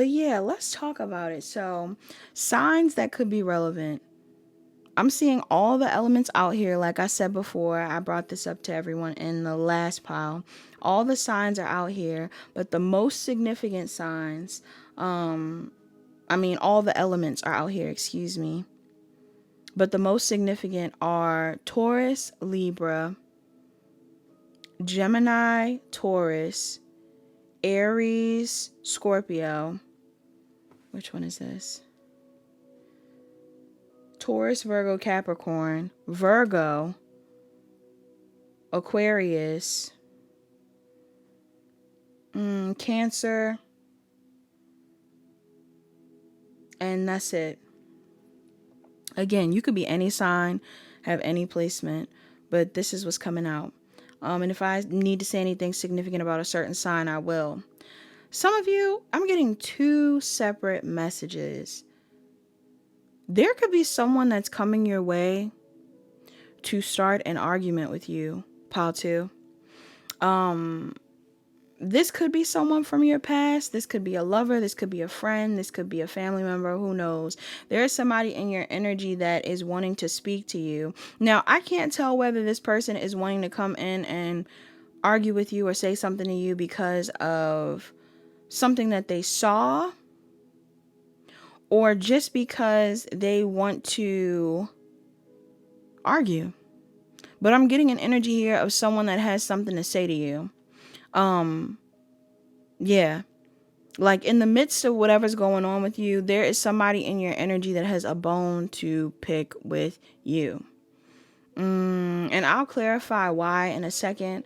yeah, let's talk about it. So, signs that could be relevant. I'm seeing all the elements out here. Like I said before, I brought this up to everyone in the last pile. All the signs are out here, but the most significant signs, all the elements are out here, excuse me. But the most significant are Taurus, Libra, Gemini, Taurus, Aries, Scorpio. Which one is this? Taurus, Virgo, Capricorn, Virgo, Aquarius, Cancer, and that's it. Again, you could be any sign, have any placement, but this is what's coming out. And if I need to say anything significant about a certain sign, I will. Some of you, I'm getting two separate messages. There could be someone that's coming your way to start an argument with you, pile two. This could be someone from your past. This could be a lover. This could be a friend. This could be a family member. Who knows? There is somebody in your energy that is wanting to speak to you. Now, I can't tell whether this person is wanting to come in and argue with you or say something to you because of something that they saw, or just because they want to argue. But I'm getting an energy here of someone that has something to say to you. Yeah. Like, in the midst of whatever's going on with you, there is somebody in your energy that has a bone to pick with you. And I'll clarify why in a second.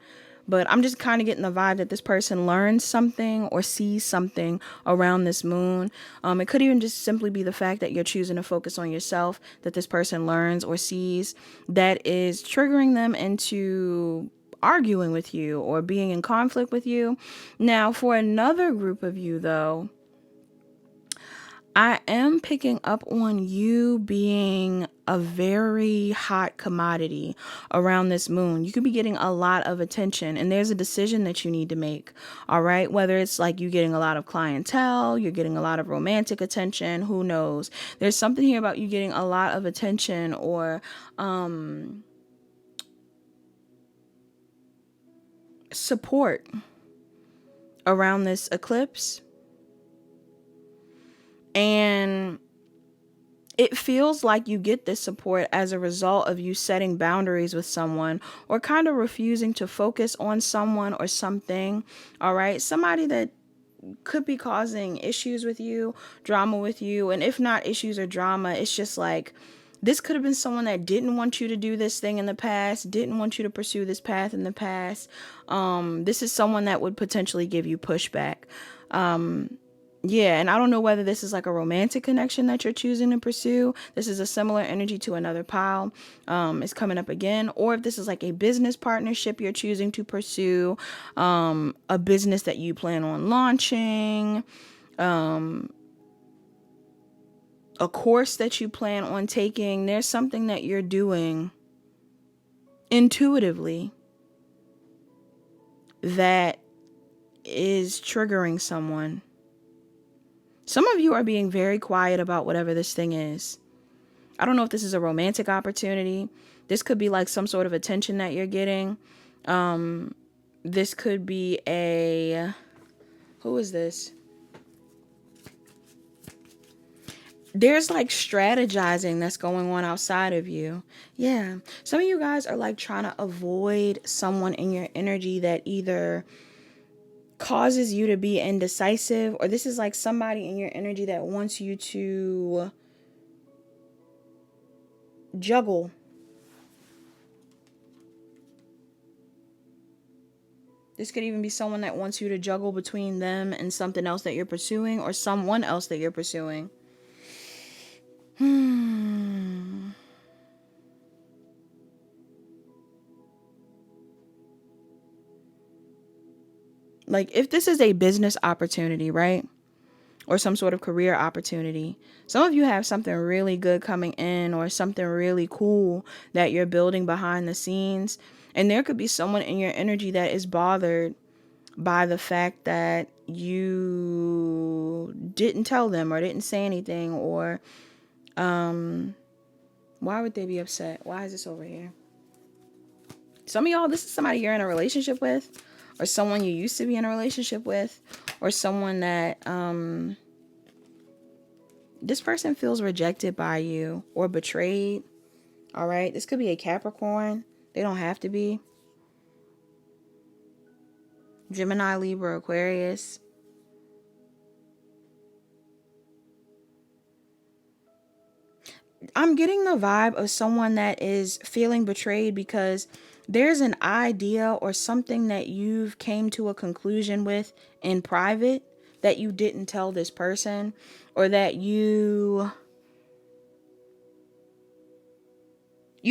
But I'm just kind of getting the vibe that this person learns something or sees something around this moon. It could even just simply be the fact that you're choosing to focus on yourself, that this person learns or sees, that is triggering them into arguing with you or being in conflict with you. Now, for another group of you, though, I am picking up on you being a very hot commodity around this moon. You could be getting a lot of attention, and there's a decision that you need to make. All right. Whether it's like you getting a lot of clientele, you're getting a lot of romantic attention, who knows? There's something here about you getting a lot of attention or, support around this eclipse. And it feels like you get this support as a result of you setting boundaries with someone or kind of refusing to focus on someone or something. All right. Somebody that could be causing issues with you, drama with you. And if not issues or drama, it's just like this could have been someone that didn't want you to do this thing in the past, didn't want you to pursue this path in the past. This is someone that would potentially give you pushback. Yeah, and I don't know whether this is like a romantic connection that you're choosing to pursue. This is a similar energy to another pile. It's coming up again. Or if this is like a business partnership you're choosing to pursue, a business that you plan on launching, a course that you plan on taking. There's something that you're doing intuitively that is triggering someone. Some of you are being very quiet about whatever this thing is. I don't know if this is a romantic opportunity. This could be like some sort of attention that you're getting. This could be who is this? There's like strategizing that's going on outside of you. Yeah. Some of you guys are like trying to avoid someone in your energy that either causes you to be indecisive, or this is like somebody in your energy that wants you to juggle. This could even be someone that wants you to juggle between them and something else that you're pursuing or someone else that you're pursuing. Like if this is a business opportunity, right? Or some sort of career opportunity. Some of you have something really good coming in or something really cool that you're building behind the scenes. And there could be someone in your energy that is bothered by the fact that you didn't tell them or didn't say anything, or why would they be upset? Why is this over here? Some of y'all, this is somebody you're in a relationship with, or someone you used to be in a relationship with, or someone that this person feels rejected by you or betrayed. All right, this could be a Capricorn. They don't have to be. Gemini, Libra, Aquarius. I'm getting the vibe of someone that is feeling betrayed because there's an idea or something that you've came to a conclusion with in private that you didn't tell this person, or that you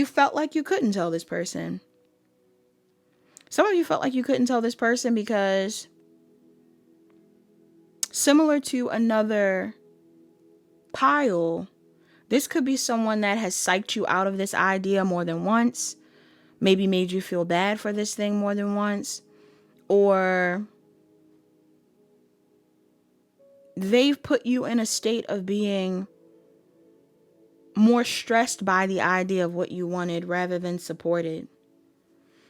felt like you couldn't tell this person. Some of you felt like you couldn't tell this person because, similar to another pile, this could be someone that has psyched you out of this idea more than once, maybe made you feel bad for this thing more than once, or they've put you in a state of being more stressed by the idea of what you wanted rather than supported.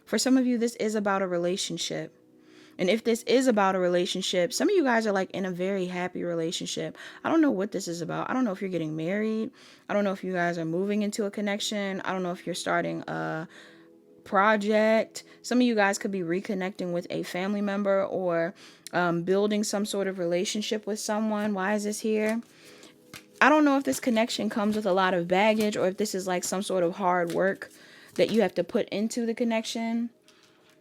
For some of you, this is about a relationship. And if this is about a relationship, some of you guys are like in a very happy relationship. I don't know what this is about. I don't know if you're getting married. I don't know if you guys are moving into a connection. I don't know if you're starting a project. Some of you guys could be reconnecting with a family member or building some sort of relationship with someone. Why is this here? I don't know if this connection comes with a lot of baggage or if this is like some sort of hard work that you have to put into the connection.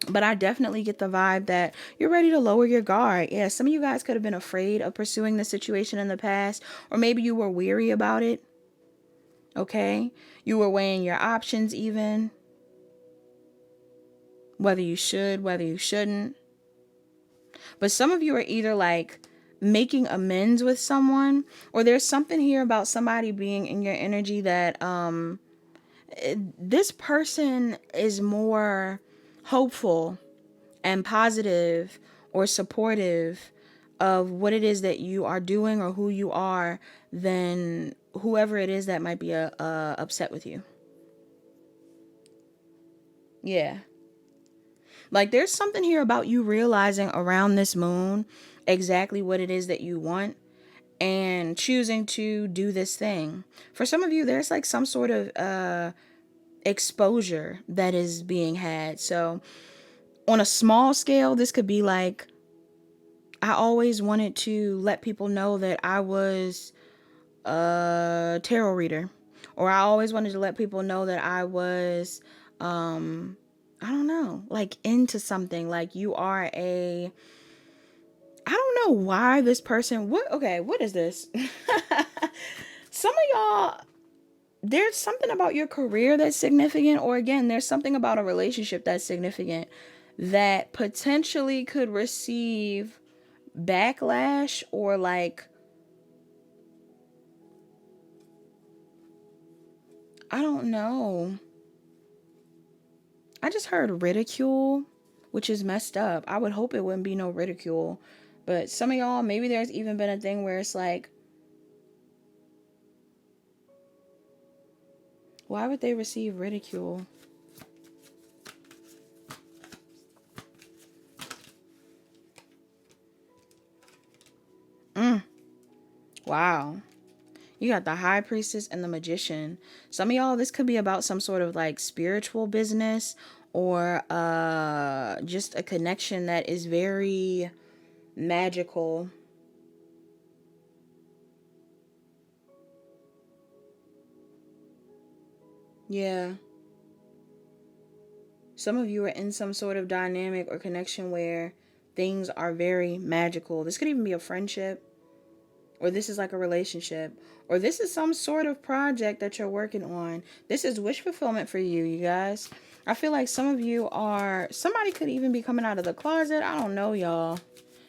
But I definitely get the vibe that you're ready to lower your guard. Yeah, some of you guys could have been afraid of pursuing the situation in the past, or maybe you were weary about it. Okay? You were weighing your options even. Whether you should, whether you shouldn't. But some of you are either like making amends with someone, or there's something here about somebody being in your energy that this person is more hopeful and positive or supportive of what it is that you are doing or who you are than whoever it is that might be upset with you. Yeah. Like there's something here about you realizing around this moon exactly what it is that you want and choosing to do this thing. For some of you, there's like some sort of exposure that is being had. So on a small scale, this could be like, I always wanted to let people know that I was a tarot reader, or I always wanted to let people know that I was, I don't know, like into something. Like you are I don't know why this person, what is this? Some of y'all, there's something about your career that's significant, or again, there's something about a relationship that's significant that potentially could receive backlash, or like, I don't know. I just heard ridicule, which is messed up. I would hope it wouldn't be no ridicule. But some of y'all, maybe there's even been a thing where it's like, why would they receive ridicule? Wow. You got the High Priestess and the Magician. Some of y'all, this could be about some sort of like spiritual business, or just a connection that is very magical. Yeah. Some of you are in some sort of dynamic or connection where things are very magical. This could even be a friendship, or this is like a relationship, or this is some sort of project that you're working on. This is wish fulfillment for you, you guys. I feel like some of you are, somebody could even be coming out of the closet. I don't know, y'all.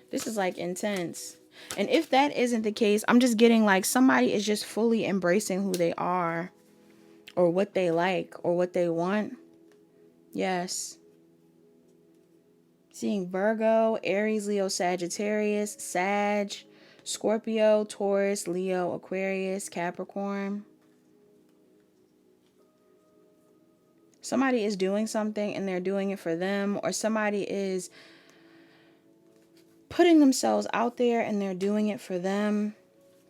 This is like intense. And if that isn't the case, I'm just getting like somebody is just fully embracing who they are, or what they like, or what they want. Yes. Seeing Virgo, Aries, Leo, Sagittarius, Sag, Scorpio, Taurus, Leo, Aquarius, Capricorn. Somebody is doing something and they're doing it for them, or somebody is putting themselves out there and they're doing it for them,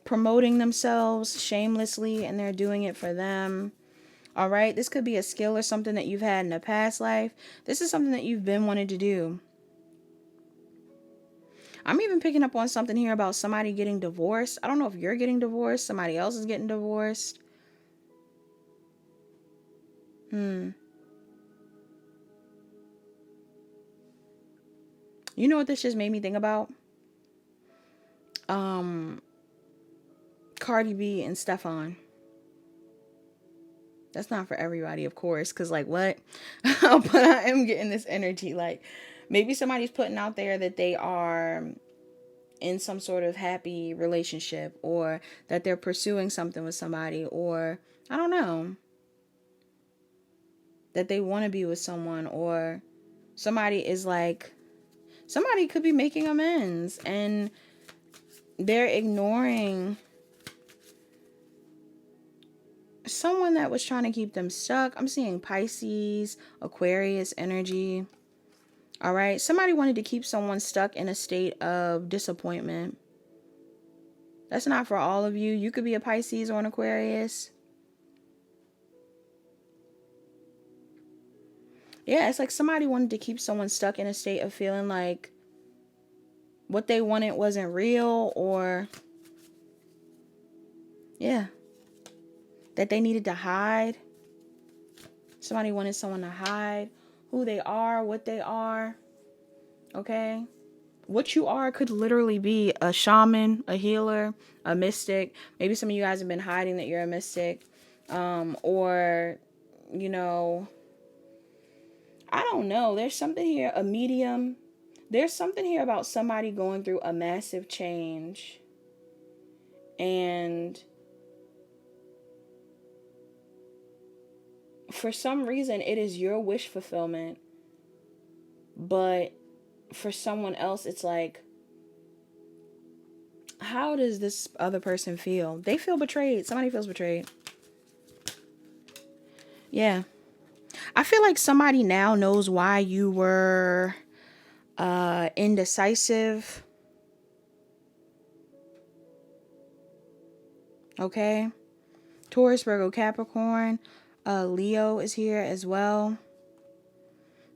promoting themselves shamelessly and they're doing it for them. All right, this could be a skill or something that you've had in a past life. This is something that you've been wanting to do. I'm even picking up on something here about somebody getting divorced. I don't know if you're getting divorced, somebody else is getting divorced. You know what this just made me think about? Cardi B and Stefan. That's not for everybody, of course, because like what? But I am getting this energy. Like maybe somebody's putting out there that they are in some sort of happy relationship, or that they're pursuing something with somebody, or I don't know, that they want to be with someone, or somebody is like, somebody could be making amends and they're ignoring someone that was trying to keep them stuck. I'm seeing Pisces, Aquarius energy. All right. Somebody wanted to keep someone stuck in a state of disappointment. That's not for all of you. You could be a Pisces or an Aquarius. Yeah, it's like somebody wanted to keep someone stuck in a state of feeling like what they wanted wasn't real, or yeah, that they needed to hide. Somebody wanted someone to hide who they are, what they are. Okay? What you are could literally be a shaman, a healer, a mystic. Maybe some of you guys have been hiding that you're a mystic. Or, you know, I don't know. There's something here, a medium. There's something here about somebody going through a massive change, and for some reason it is your wish fulfillment, but for someone else it's like, how does this other person feel? They feel betrayed. Somebody feels betrayed. Yeah. I feel like somebody now knows why you were indecisive. Okay. Taurus, Virgo, Capricorn. Leo is here as well.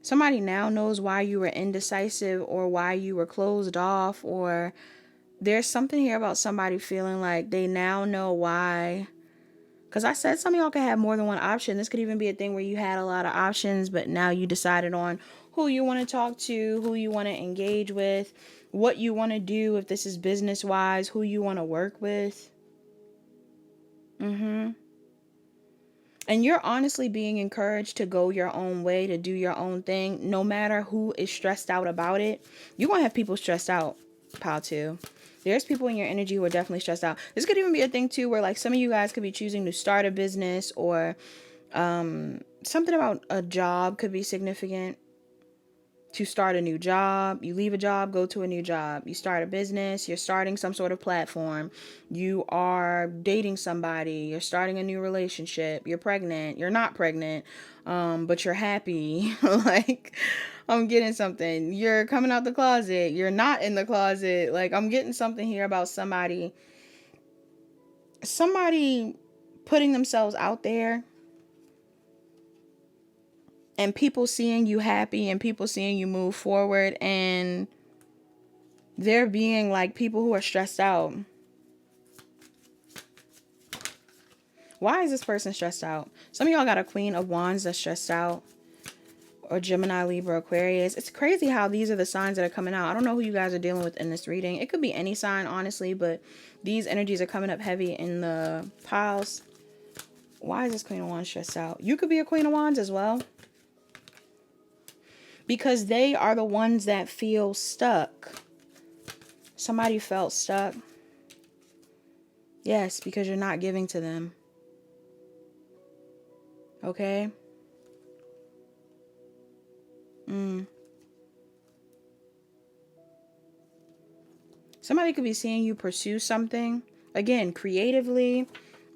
Somebody now knows why you were indecisive or why you were closed off, or there's something here about somebody feeling like they now know why. Because I said some of y'all could have more than one option. This could even be a thing where you had a lot of options, but now you decided on who you want to talk to, who you want to engage with, what you want to do if this is business-wise, who you want to work with. And you're honestly being encouraged to go your own way, to do your own thing, no matter who is stressed out about it. You're going to have people stressed out, pal, too. There's people in your energy who are definitely stressed out. This could even be a thing, too, where like some of you guys could be choosing to start a business, or something about a job could be significant. To start a new job, you leave a job, go to a new job. You start a business, you're starting some sort of platform. You are dating somebody, you're starting a new relationship, you're pregnant, you're not pregnant, but you're happy. Like, I'm getting something. You're coming out the closet, you're not in the closet. Like, I'm getting something here about somebody putting themselves out there, and people seeing you happy and people seeing you move forward, and they're being like people who are stressed out. Why is this person stressed out? Some of y'all got a Queen of Wands that's stressed out, or Gemini, Libra, Aquarius. It's crazy how these are the signs that are coming out. I don't know who you guys are dealing with in this reading. It could be any sign, honestly, but these energies are coming up heavy in the piles. Why is this Queen of Wands stressed out? You could be a Queen of Wands as well, because they are the ones that feel stuck. Somebody felt stuck. Yes, because you're not giving to them. Okay? Somebody could be seeing you pursue something, again, creatively,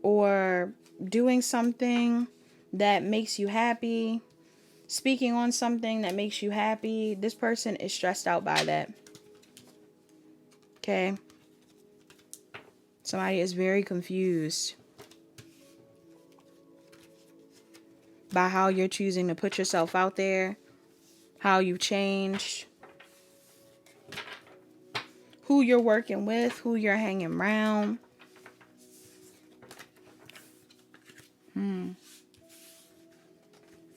or doing something that makes you happy, speaking on something that makes you happy. This person is stressed out by that. Okay? Somebody is very confused by how you're choosing to put yourself out there, how you've changed, who you're working with, who you're hanging around.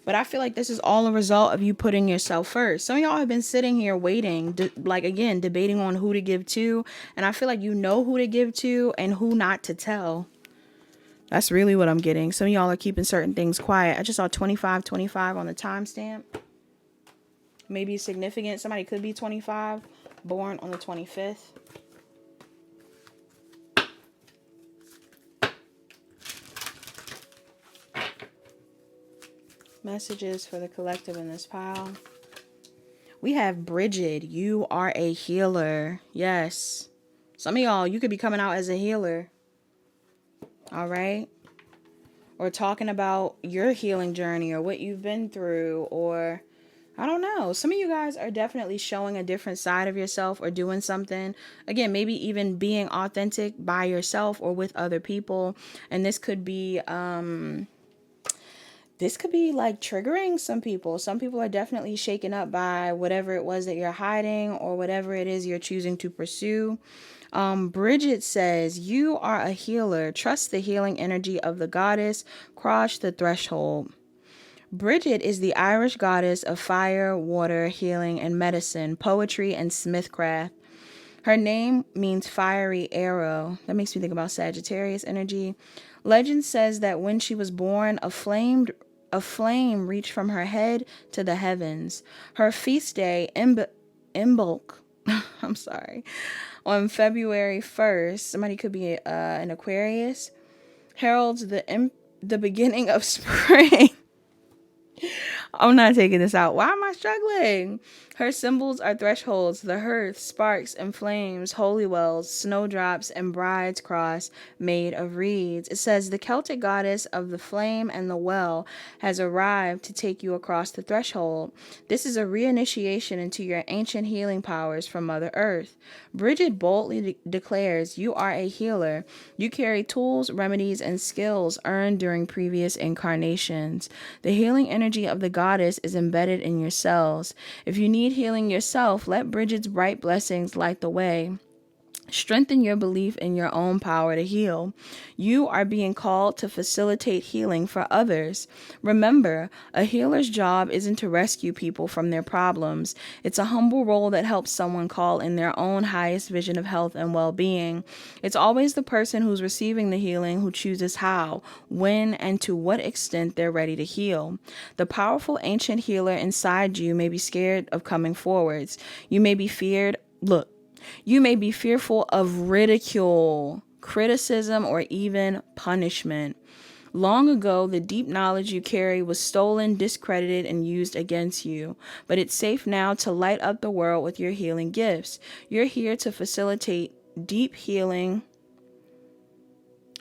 But I feel like this is all a result of you putting yourself first. Some of y'all have been sitting here waiting, like, again, debating on who to give to. And I feel like you know who to give to and who not to tell. That's really what I'm getting. Some of y'all are keeping certain things quiet. I just saw 2525 on the timestamp. Maybe significant. Somebody could be 25, born on the 25th. Messages for the collective in this pile. We have Bridget. You are a healer. Yes. Some of y'all, you could be coming out as a healer. All right. Or talking about your healing journey or what you've been through, or I don't know. Some of you guys are definitely showing a different side of yourself or doing something. Again, maybe even being authentic by yourself or with other people. And this could be like triggering some people. Some people are definitely shaken up by whatever it was that you're hiding or whatever it is you're choosing to pursue. Bridget says, you are a healer. Trust the healing energy of the goddess. Cross the threshold. Bridget is the Irish goddess of fire, water, healing, and medicine, poetry, and smithcraft. Her name means fiery arrow. That makes me think about Sagittarius energy. Legend says that when she was born, a flame reached from her head to the heavens. Her feast day in bulk. I'm sorry. On February 1st, somebody could be an Aquarius, heralds the beginning of spring. I'm not taking this out. Why am I struggling? Her symbols are thresholds, the hearth, sparks and flames, holy wells, snowdrops, and bride's cross made of reeds. It says the Celtic goddess of the flame and the well has arrived to take you across the threshold. This is a reinitiation into your ancient healing powers from Mother Earth. Bridget boldly declares you are a healer. You carry tools, remedies, and skills earned during previous incarnations. The healing energy of the goddess is embedded in your cells. If you need healing yourself, let Bridget's bright blessings light the way. Strengthen your belief in your own power to heal. You are being called to facilitate healing for others. Remember, a healer's job isn't to rescue people from their problems. It's a humble role that helps someone call in their own highest vision of health and well-being. It's always the person who's receiving the healing who chooses how, when, and to what extent they're ready to heal. The powerful ancient healer inside you may be scared of coming forwards. You may be fearful of ridicule, criticism, or even punishment. Long ago, the deep knowledge you carry was stolen, discredited, and used against you. But it's safe now to light up the world with your healing gifts. You're here to facilitate deep healing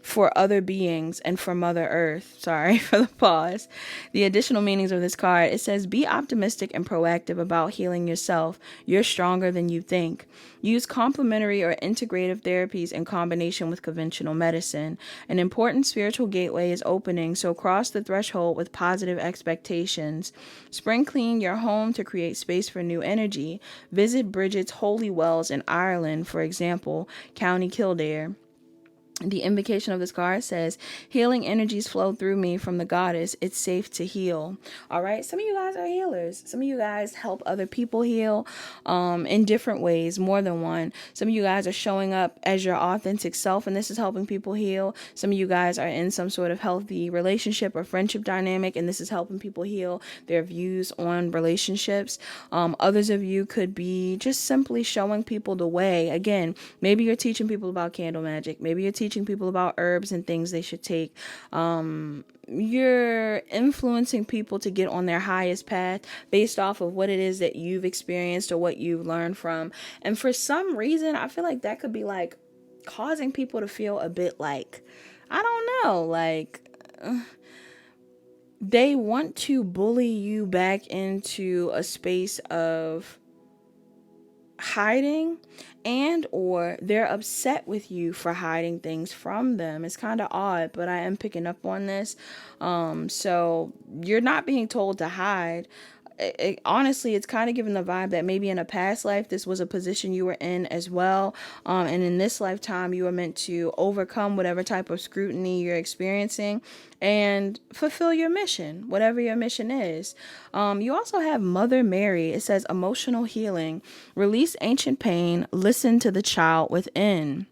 for other beings and for Mother Earth. Sorry for the pause. The additional meanings of this card, it says, be optimistic and proactive about healing yourself. You're stronger than you think. Use complementary or integrative therapies in combination with conventional medicine. An important spiritual gateway is opening, so cross the threshold with positive expectations. Spring clean your home to create space for new energy. Visit Bridget's Holy Wells in Ireland, for example, County Kildare. The invocation of this card says, healing energies flow through me from the goddess. It's safe to heal. All right. Some of you guys are healers. Some of you guys help other people heal in different ways, more than one. Some of you guys are showing up as your authentic self, and this is helping people heal. Some of you guys are in some sort of healthy relationship or friendship dynamic, and this is helping people heal their views on relationships. Others of you could be just simply showing people the way. Again, maybe you're teaching people about candle magic. Maybe you're teaching people about herbs and things they should take. You're influencing people to get on their highest path based off of what it is that you've experienced or what you've learned from. And for some reason, I feel like that could be like causing people to feel a bit like, I don't know, like they want to bully you back into a space of hiding, and or they're upset with you for hiding things from them. It's kind of odd, but I am picking up on this. So you're not being told to hide. Honestly, it's kind of giving the vibe that maybe in a past life this was a position you were in as well, and in this lifetime you were meant to overcome whatever type of scrutiny you're experiencing and fulfill your mission, whatever your mission is. You also have Mother Mary. It says emotional healing, release ancient pain, listen to the child within.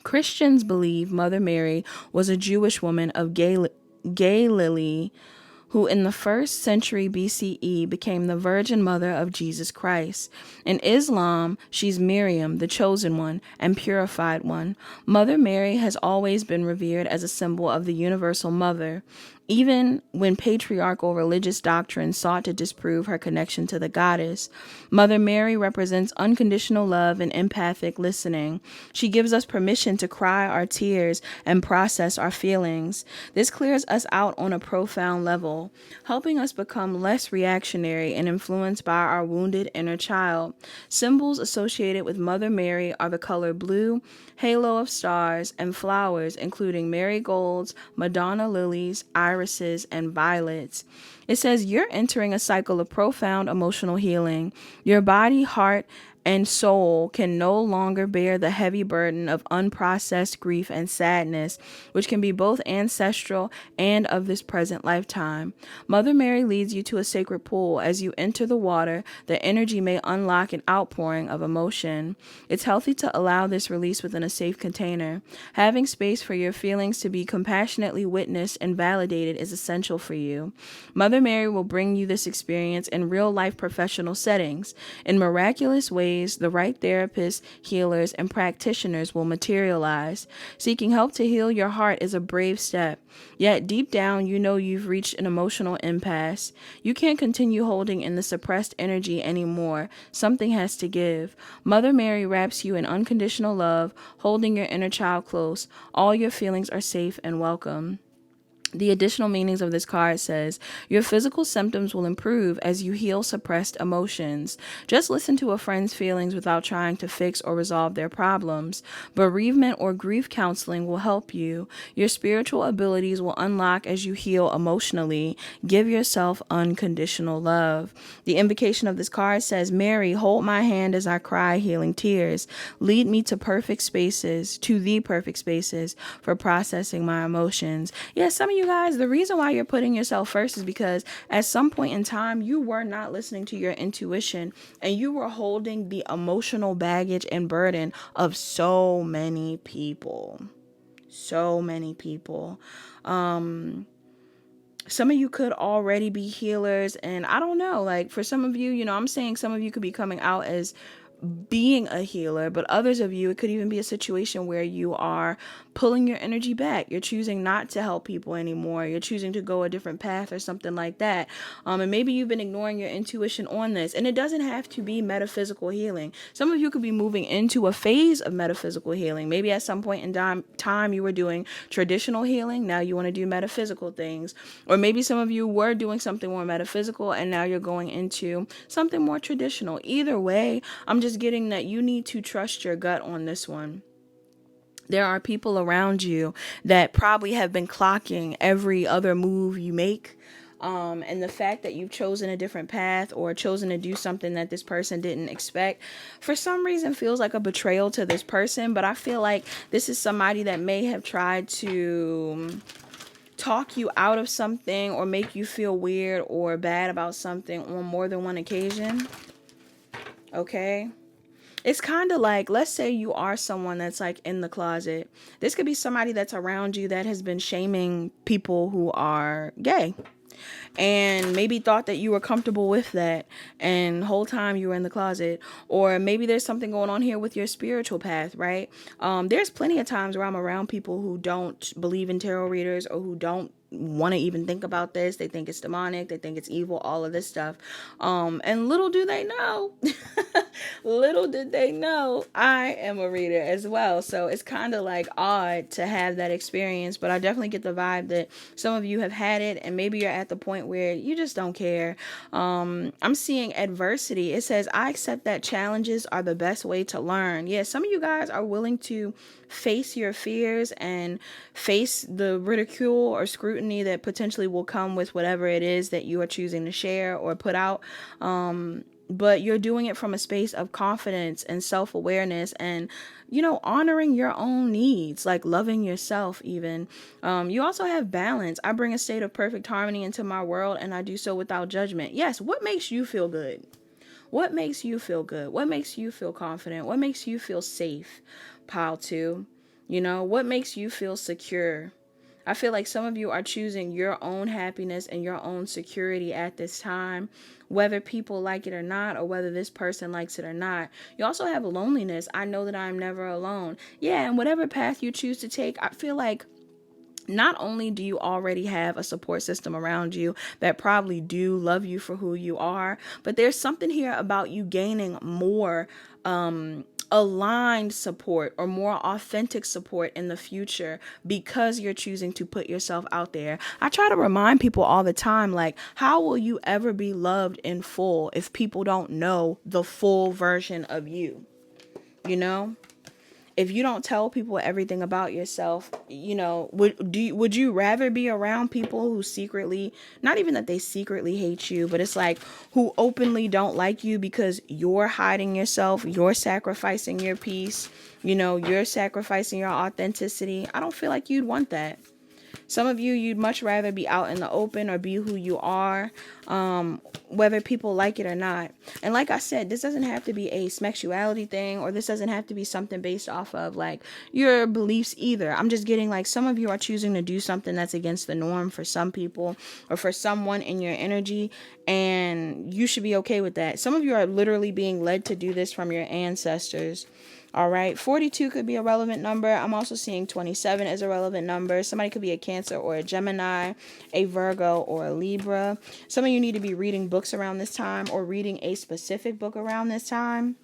Christians believe Mother Mary was a Jewish woman of Galilee who in the 1st century BCE became the Virgin Mother of Jesus Christ. In Islam, she's Miriam, the chosen one and purified one. Mother Mary has always been revered as a symbol of the universal mother, even when patriarchal religious doctrine sought to disprove her connection to the goddess. Mother Mary represents unconditional love and empathic listening. She gives us permission to cry our tears and process our feelings. This clears us out on a profound level, helping us become less reactionary and influenced by our wounded inner child. Symbols associated with Mother Mary are the color blue, halo of stars, and flowers, including marigolds, Madonna lilies, irises, and violets. It says you're entering a cycle of profound emotional healing. Your body, heart, and soul can no longer bear the heavy burden of unprocessed grief and sadness, which can be both ancestral and of this present lifetime. Mother Mary leads you to a sacred pool. As you enter the water, the energy may unlock an outpouring of emotion. It's healthy to allow this release within a safe container. Having space for your feelings to be compassionately witnessed and validated is essential for you. Mother Mary will bring you this experience in real-life professional settings. In miraculous ways, the right therapists, healers, and practitioners will materialize. Seeking help to heal your heart is a brave step. Yet deep down, you know you've reached an emotional impasse. You can't continue holding in the suppressed energy anymore. Something has to give. Mother Mary wraps you in unconditional love, holding your inner child close. All your feelings are safe and welcome. The additional meanings of this card says, your physical symptoms will improve as you heal suppressed emotions. Just listen to a friend's feelings without trying to fix or resolve their problems. Bereavement or grief counseling will help you. Your spiritual abilities will unlock as you heal emotionally. Give yourself unconditional love. The invocation of this card says, Mary, hold my hand as I cry healing tears. Lead me to the perfect spaces for processing my emotions. Yeah, some of you guys, the reason why you're putting yourself first is because at some point in time, you were not listening to your intuition and you were holding the emotional baggage and burden of so many people. So many people. Some of you could already be healers, and I don't know, like for some of you, I'm saying some of you could be coming out as being a healer, but others of you, it could even be a situation where you are pulling your energy back. You're choosing not to help people anymore. You're choosing to go a different path or something like that. And maybe you've been ignoring your intuition on this, and it doesn't have to be metaphysical healing. Some of you could be moving into a phase of metaphysical healing. Maybe at some point in time you were doing traditional healing. Now you want to do metaphysical things. Or maybe some of you were doing something more metaphysical and now you're going into something more traditional. Either way, I'm just getting that you need to trust your gut on this one. There are people around you that probably have been clocking every other move you make. And the fact that you've chosen a different path or chosen to do something that this person didn't expect, for some reason feels like a betrayal to this person. But I feel like this is somebody that may have tried to talk you out of something or make you feel weird or bad about something on more than one occasion. Okay? It's kind of like, let's say you are someone that's like in the closet. This could be somebody that's around you that has been shaming people who are gay and maybe thought that you were comfortable with that and whole time you were in the closet. Or maybe there's something going on here with your spiritual path, right? There's plenty of times where I'm around people who don't believe in tarot readers or who don't want to even think about this. They think it's demonic, they think it's evil, all of this stuff. And little do they know, little did they know, I am a reader as well. So it's kind of like odd to have that experience, but I definitely get the vibe that some of you have had it and maybe you're at the point where you just don't care. I'm seeing adversity. It says, I accept that challenges are the best way to learn. Yeah, some of you guys are willing to face your fears and face the ridicule or scrutiny that potentially will come with whatever it is that you are choosing to share or put out. But you're doing it from a space of confidence and self-awareness and, honoring your own needs, like loving yourself even. You also have balance. I bring a state of perfect harmony into my world and I do so without judgment. Yes, what makes you feel good? What makes you feel good? What makes you feel confident? What makes you feel safe? Pile 2. What makes you feel secure? I feel like some of you are choosing your own happiness and your own security at this time, whether people like it or not, or whether this person likes it or not. You also have loneliness. I know that I'm never alone. Yeah, and whatever path you choose to take, I feel like not only do you already have a support system around you that probably do love you for who you are, but there's something here about you gaining more aligned support or more authentic support in the future because you're choosing to put yourself out there. I try to remind people all the time, like, how will you ever be loved in full if people don't know the full version of you? if you don't tell people everything about yourself, you know, would you rather be around people who secretly, not even that they secretly hate you, but it's like who openly don't like you because you're hiding yourself, you're sacrificing your peace, you know, you're sacrificing your authenticity? I don't feel like you'd want that. Some of you, you'd much rather be out in the open or be who you are, whether people like it or not. And like I said, this doesn't have to be a sexuality thing, or this doesn't have to be something based off of like your beliefs either. I'm just getting like some of you are choosing to do something that's against the norm for some people or for someone in your energy, and you should be okay with that. Some of you are literally being led to do this from your ancestors. All right, 42 could be a relevant number. I'm also seeing 27 as a relevant number. Somebody could be a Cancer or a Gemini, a Virgo or a Libra. Some of you need to be reading books around this time or reading a specific book around this time.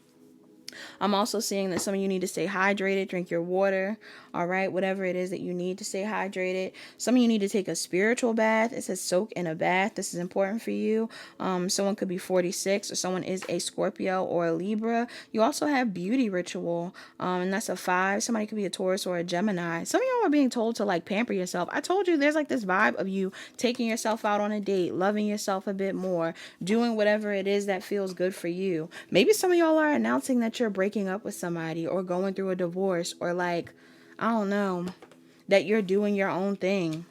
I'm also seeing that some of you need to stay hydrated, drink your water, all right, whatever it is that you need to stay hydrated. Some of you need to take a spiritual bath. It says soak in a bath. This is important for you. Someone could be 46, or someone is a Scorpio or a Libra. You also have beauty ritual, and that's a 5. Somebody could be a Taurus or a Gemini. Some of y'all are being told to like pamper yourself. I told you there's like this vibe of you taking yourself out on a date, loving yourself a bit more, doing whatever it is that feels good for you. Maybe some of y'all are announcing that you're breaking up with somebody or going through a divorce, or like, I don't know, that you're doing your own thing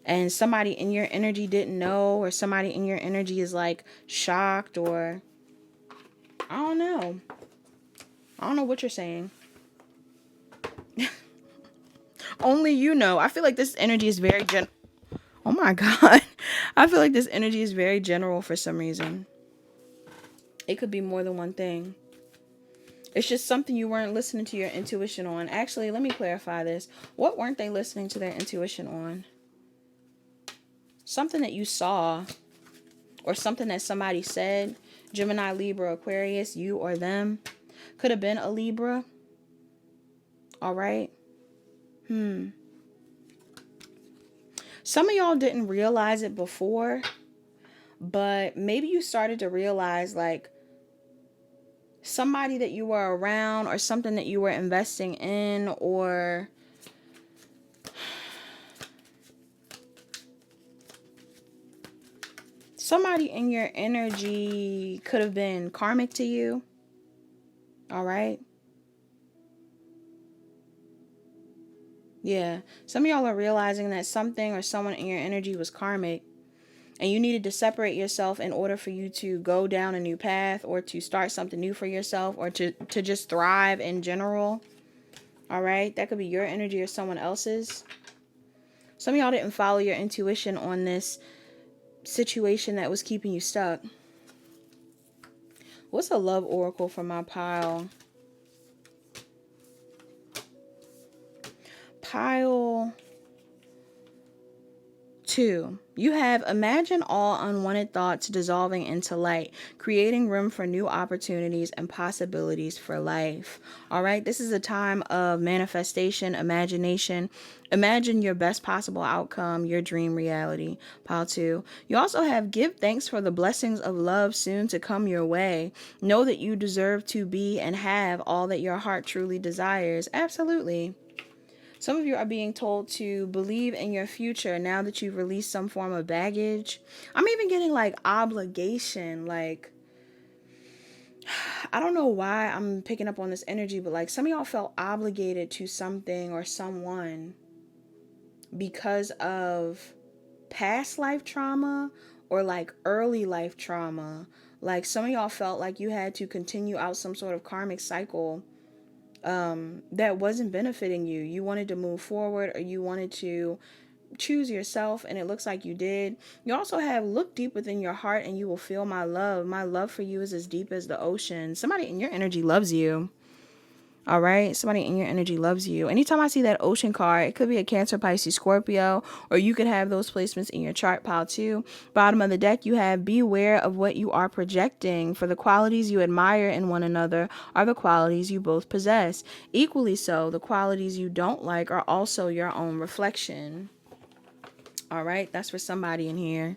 and somebody in your energy didn't know, or somebody in your energy is like shocked, or I don't know. I don't know what you're saying. Only you know. I feel like this energy is very oh my God. I feel like this energy is very general for some reason. It could be more than one thing. It's just something you weren't listening to your intuition on. Actually, let me clarify this. What weren't they listening to their intuition on? Something that you saw, or something that somebody said. Gemini, Libra, Aquarius, you or them. Could have been a Libra. All right. Some of y'all didn't realize it before, but maybe you started to realize like somebody that you were around, or something that you were investing in, or somebody in your energy could have been karmic to you. All right. Yeah. Some of y'all are realizing that something or someone in your energy was karmic, and you needed to separate yourself in order for you to go down a new path, or to start something new for yourself, or to just thrive in general. All right. That could be your energy or someone else's. Some of y'all didn't follow your intuition on this situation that was keeping you stuck. What's a love oracle for my pile? Pile 2. You have imagine all unwanted thoughts dissolving into light, creating room for new opportunities and possibilities for life. All right. This is a time of manifestation, imagination. Imagine your best possible outcome, your dream reality. Pile 2. You also have give thanks for the blessings of love soon to come your way. Know that you deserve to be and have all that your heart truly desires. Absolutely. Some of you are being told to believe in your future now that you've released some form of baggage. I'm even getting like obligation. Like, I don't know why I'm picking up on this energy, but like some of y'all felt obligated to something or someone because of past life trauma or like early life trauma. Like some of y'all felt like you had to continue out some sort of karmic cycle that wasn't benefiting you. You wanted to move forward, or you wanted to choose yourself, and it looks like you did. You also have look deep within your heart and you will feel my love. My love for you is as deep as the ocean. Somebody in your energy loves you. All right. Somebody in your energy loves you. Anytime I see that ocean card, it could be a Cancer, Pisces, Scorpio, or you could have those placements in your chart. Pile 2. Bottom of the deck, you have beware of what you are projecting, for the qualities you admire in one another are the qualities you both possess. Equally so, the qualities you don't like are also your own reflection. All right. That's for somebody in here.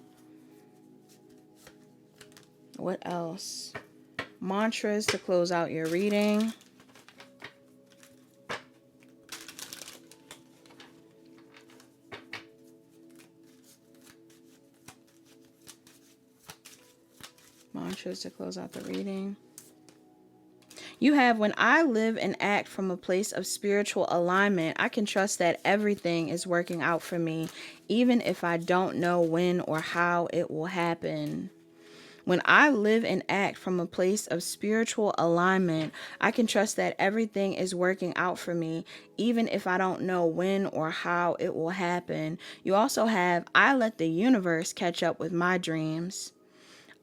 What else? Mantras to close out your reading. mantras to close out the reading. You have, when I live and act from a place of spiritual alignment, I can trust that everything is working out for me, even if I don't know when or how it will happen. When I live and act from a place of spiritual alignment, I can trust that everything is working out for me, even if I don't know when or how it will happen. You also have, I let the universe catch up with my dreams.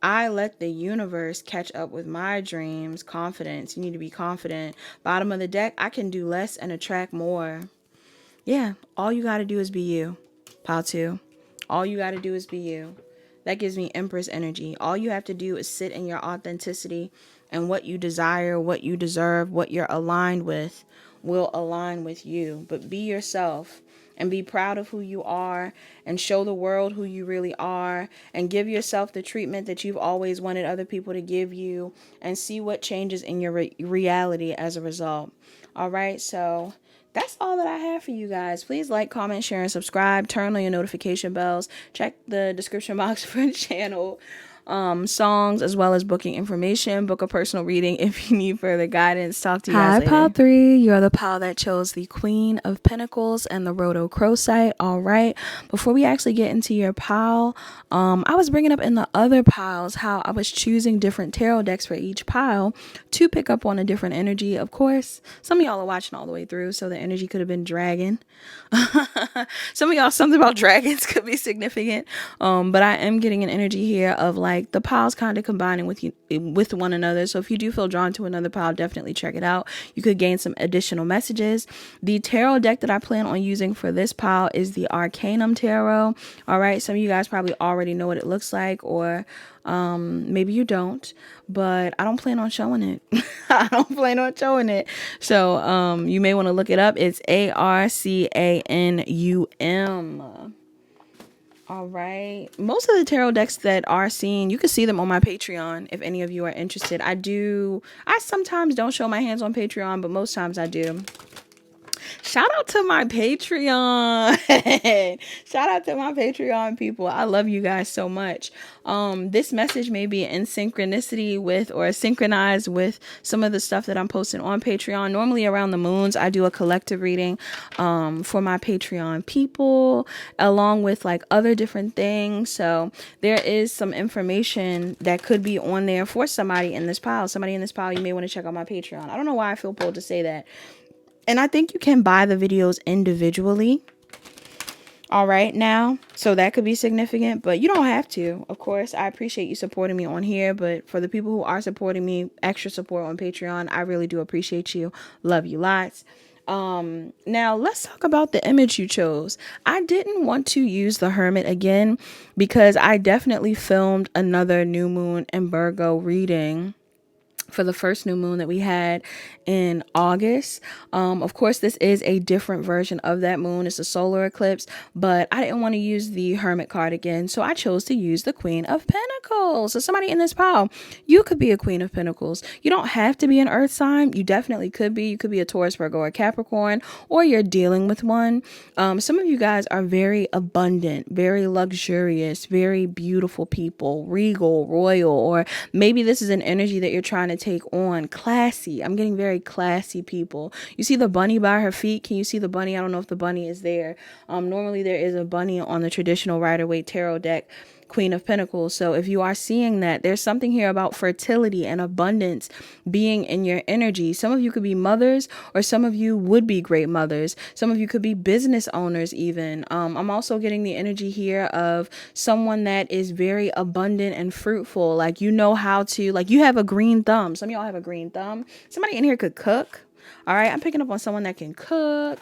I let the universe catch up with my dreams. Confidence. You need to be confident. Bottom of the deck, I can do less and attract more. Yeah, all you got to do is be you. Pile 2. All you got to do is be you. That gives me Empress energy. All you have to do is sit in your authenticity, and what you desire, what you deserve, what you're aligned with will align with you. But be yourself and be proud of who you are and show the world who you really are and give yourself the treatment that you've always wanted other people to give you and see what changes in your reality as a result. All right, so that's all that I have for you guys. Please like, comment, share, and subscribe. Turn on your notification bells. Check the description box for the channel songs, as well as booking information. Book a personal reading if you need further guidance. Talk to you guys later. Hi, pile 3. You're the pile that chose the Queen of Pentacles and the RHODOCROSITE. All right. Before we actually get into your pile, I was bringing up in the other piles how I was choosing different tarot decks for each pile to pick up on a different energy. Of course, some of y'all are watching all the way through, so the energy could have been dragon. Some of y'all, something about dragons could be significant. But I am getting an energy here of like the piles kind of combining with one another. So if you do feel drawn to another pile, definitely check it out. You could gain some additional messages. The tarot deck that I plan on using for this pile is the Arcanum Tarot. All right. Some of you guys probably already know what it looks like, or maybe you don't, but I don't plan on showing it. I don't plan on showing it. So you may want to look it up. It's Arcanum. All right. Most of the tarot decks that are seen, you can see them on my Patreon if any of you are interested. I sometimes don't show my hands on Patreon, but most times I do. Shout out to my Patreon. Shout out to my Patreon people. I love you guys so much. This message may be in synchronicity with or synchronized with some of the stuff that I'm posting on Patreon. Normally around the moons, I do a collective reading for my Patreon people, along with like other different things. So there is some information that could be on there for somebody in this pile. Somebody in this pile, you may want to check out my Patreon. I don't know why I feel pulled to say that. And I think you can buy the videos individually. All right now. So that could be significant, but you don't have to. Of course, I appreciate you supporting me on here. But for the people who are supporting me, extra support on Patreon, I really do appreciate you. Love you lots. Now let's talk about the image you chose. I didn't want to use the Hermit again because I definitely filmed another new moon and Virgo reading for the first new moon that we had in August. Of course, this is a different version of that moon. It's a solar eclipse, but I didn't want to use the Hermit card again, so I chose to use the Queen of Pentacles. So somebody in this pile, you could be a Queen of Pentacles. You don't have to be an earth sign. You definitely could be. You could be a Taurus, Virgo, or Capricorn, or you're dealing with one. Some of you guys are very abundant, very luxurious, very beautiful people, regal, royal, or maybe this is an energy that you're trying to take on. Classy. I'm getting very classy people. You see the bunny by her feet? Can you see the bunny? I don't know if the bunny is there. Normally there is a bunny on the traditional Rider-Waite tarot deck, Queen of Pentacles. So if you are seeing that, there's something here about fertility and abundance being in your energy. Some of you could be mothers, or some of you would be great mothers. Some of you could be business owners even. I'm also getting the energy here of someone that is very abundant and fruitful. Like, you know how to, like, you have a green thumb. Some of y'all have a green thumb. Somebody in here could cook. All right, I'm picking up on someone that can cook.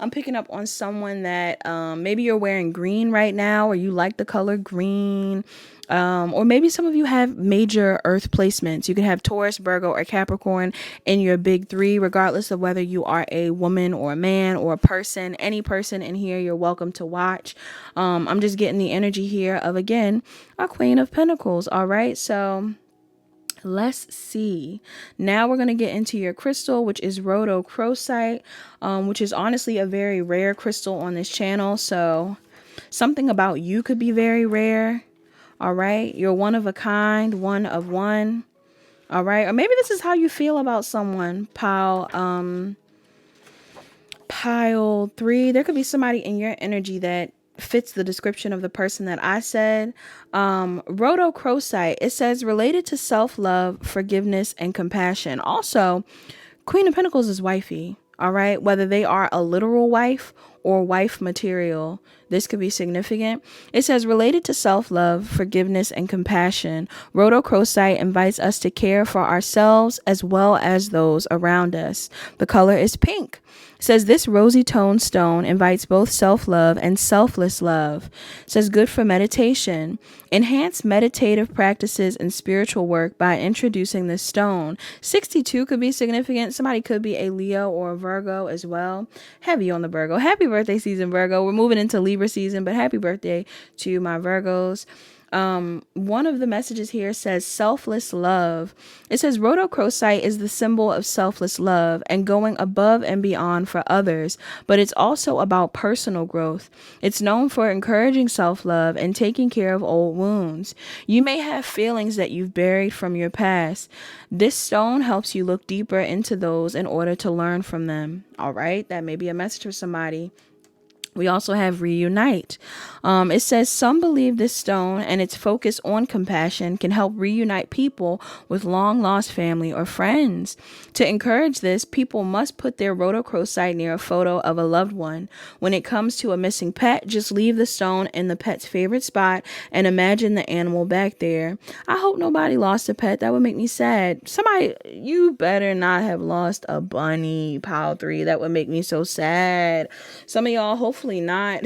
I'm picking up on someone that maybe you're wearing green right now, or you like the color green. Or maybe some of you have major earth placements. You can have Taurus, Virgo, or Capricorn in your big three, regardless of whether you are a woman or a man or a person. Any person in here, you're welcome to watch. I'm just getting the energy here of, again, a Queen of Pentacles. All right, so let's see. Now we're going to get into your crystal, which is RHODOCROSITE, which is honestly a very rare crystal on this channel. So something about you could be very rare. All right. You're one of a kind, one of one. All right. Or maybe this is how you feel about someone. Pile 3. There could be somebody in your energy that fits the description of the person that I said. Rhodocrosite, it says related to self-love, forgiveness, and compassion. Also, Queen of Pentacles is wifey. All right. Whether they are a literal wife or wife material, this could be significant. It says related to self-love, forgiveness, and compassion. Rhodocrosite invites us to care for ourselves as well as those around us. The color is pink. It says this rosy toned stone invites both self-love and selfless love. It says good for meditation. Enhance meditative practices and spiritual work by introducing this stone. 62 could be significant. Somebody could be a Leo or a Virgo as well. Heavy on the Virgo. Happy birthday season, Virgo. We're moving into Libra season, but happy birthday to my Virgos. One of the messages here says selfless love. It says rhodocrosite is the symbol of selfless love and going above and beyond for others, but it's also about personal growth. It's known for encouraging self-love and taking care of old wounds. You may have feelings that you've buried from your past. This stone helps you look deeper into those in order to learn from them. All right, that may be a message for somebody. We also have reunite. It says some believe this stone and its focus on compassion can help reunite people with long lost family or friends. To encourage this, people must put their rhodocrosite near a photo of a loved one. When it comes to a missing pet, just leave the stone in the pet's favorite spot and imagine the animal back there. I hope nobody lost a pet. That would make me sad. Somebody, you better not have lost a bunny, pile 3. That would make me so sad. Some of y'all, hopefully not.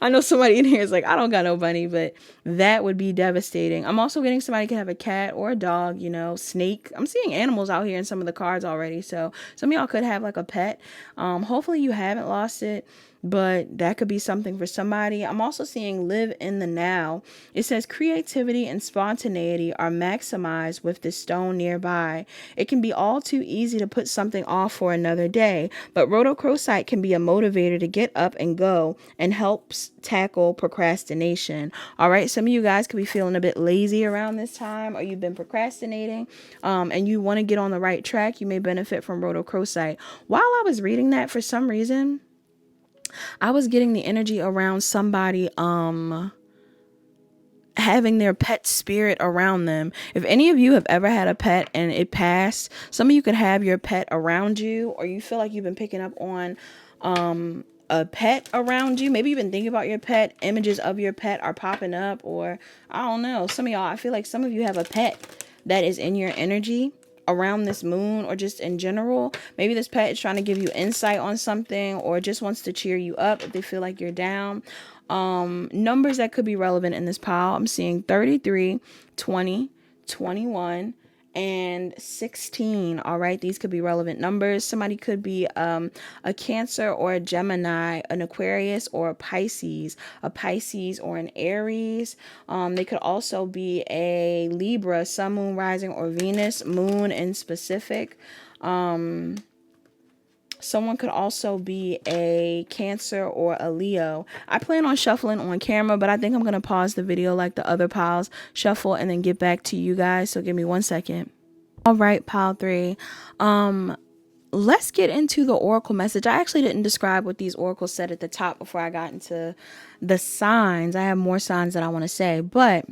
I know somebody in here is like, I don't got no bunny, but that would be devastating. I'm also getting somebody could have a cat or a dog, snake. I'm seeing animals out here in some of the cards already. So some of y'all could have like a pet. Hopefully you haven't lost it, but that could be something for somebody. I'm also seeing live in the now. It says creativity and spontaneity are maximized with this stone nearby. It can be all too easy to put something off for another day, but rhodocrosite can be a motivator to get up and go and helps tackle procrastination. All right, some of you guys could be feeling a bit lazy around this time, or you've been procrastinating and you want to get on the right track. You may benefit from rhodocrosite. While I was reading that, for some reason I was getting the energy around somebody having their pet spirit around them. If any of you have ever had a pet and it passed, some of you could have your pet around you, or you feel like you've been picking up on a pet around you. Maybe you've been thinking about your pet. Images of your pet are popping up, or I don't know. Some of y'all, I feel like some of you have a pet that is in your energy around this moon, or just in general. Maybe this pet is trying to give you insight on something, or just wants to cheer you up if they feel like you're down. Numbers that could be relevant in this pile. I'm seeing 33, 20, 21, and 16. All right, these could be relevant numbers. Somebody could be a Cancer or a Gemini, an Aquarius or a Pisces or an Aries. They could also be a Libra, Sun, Moon, Rising, or Venus, Moon in specific. Someone could also be a Cancer or a Leo. I plan on shuffling on camera, but I think I'm going to pause the video like the other piles, shuffle, and then get back to you guys. So give me 1 second. All right, pile 3. Let's get into the oracle message. I actually didn't describe what these oracles said at the top before I got into the signs. I have more signs that I want to say, but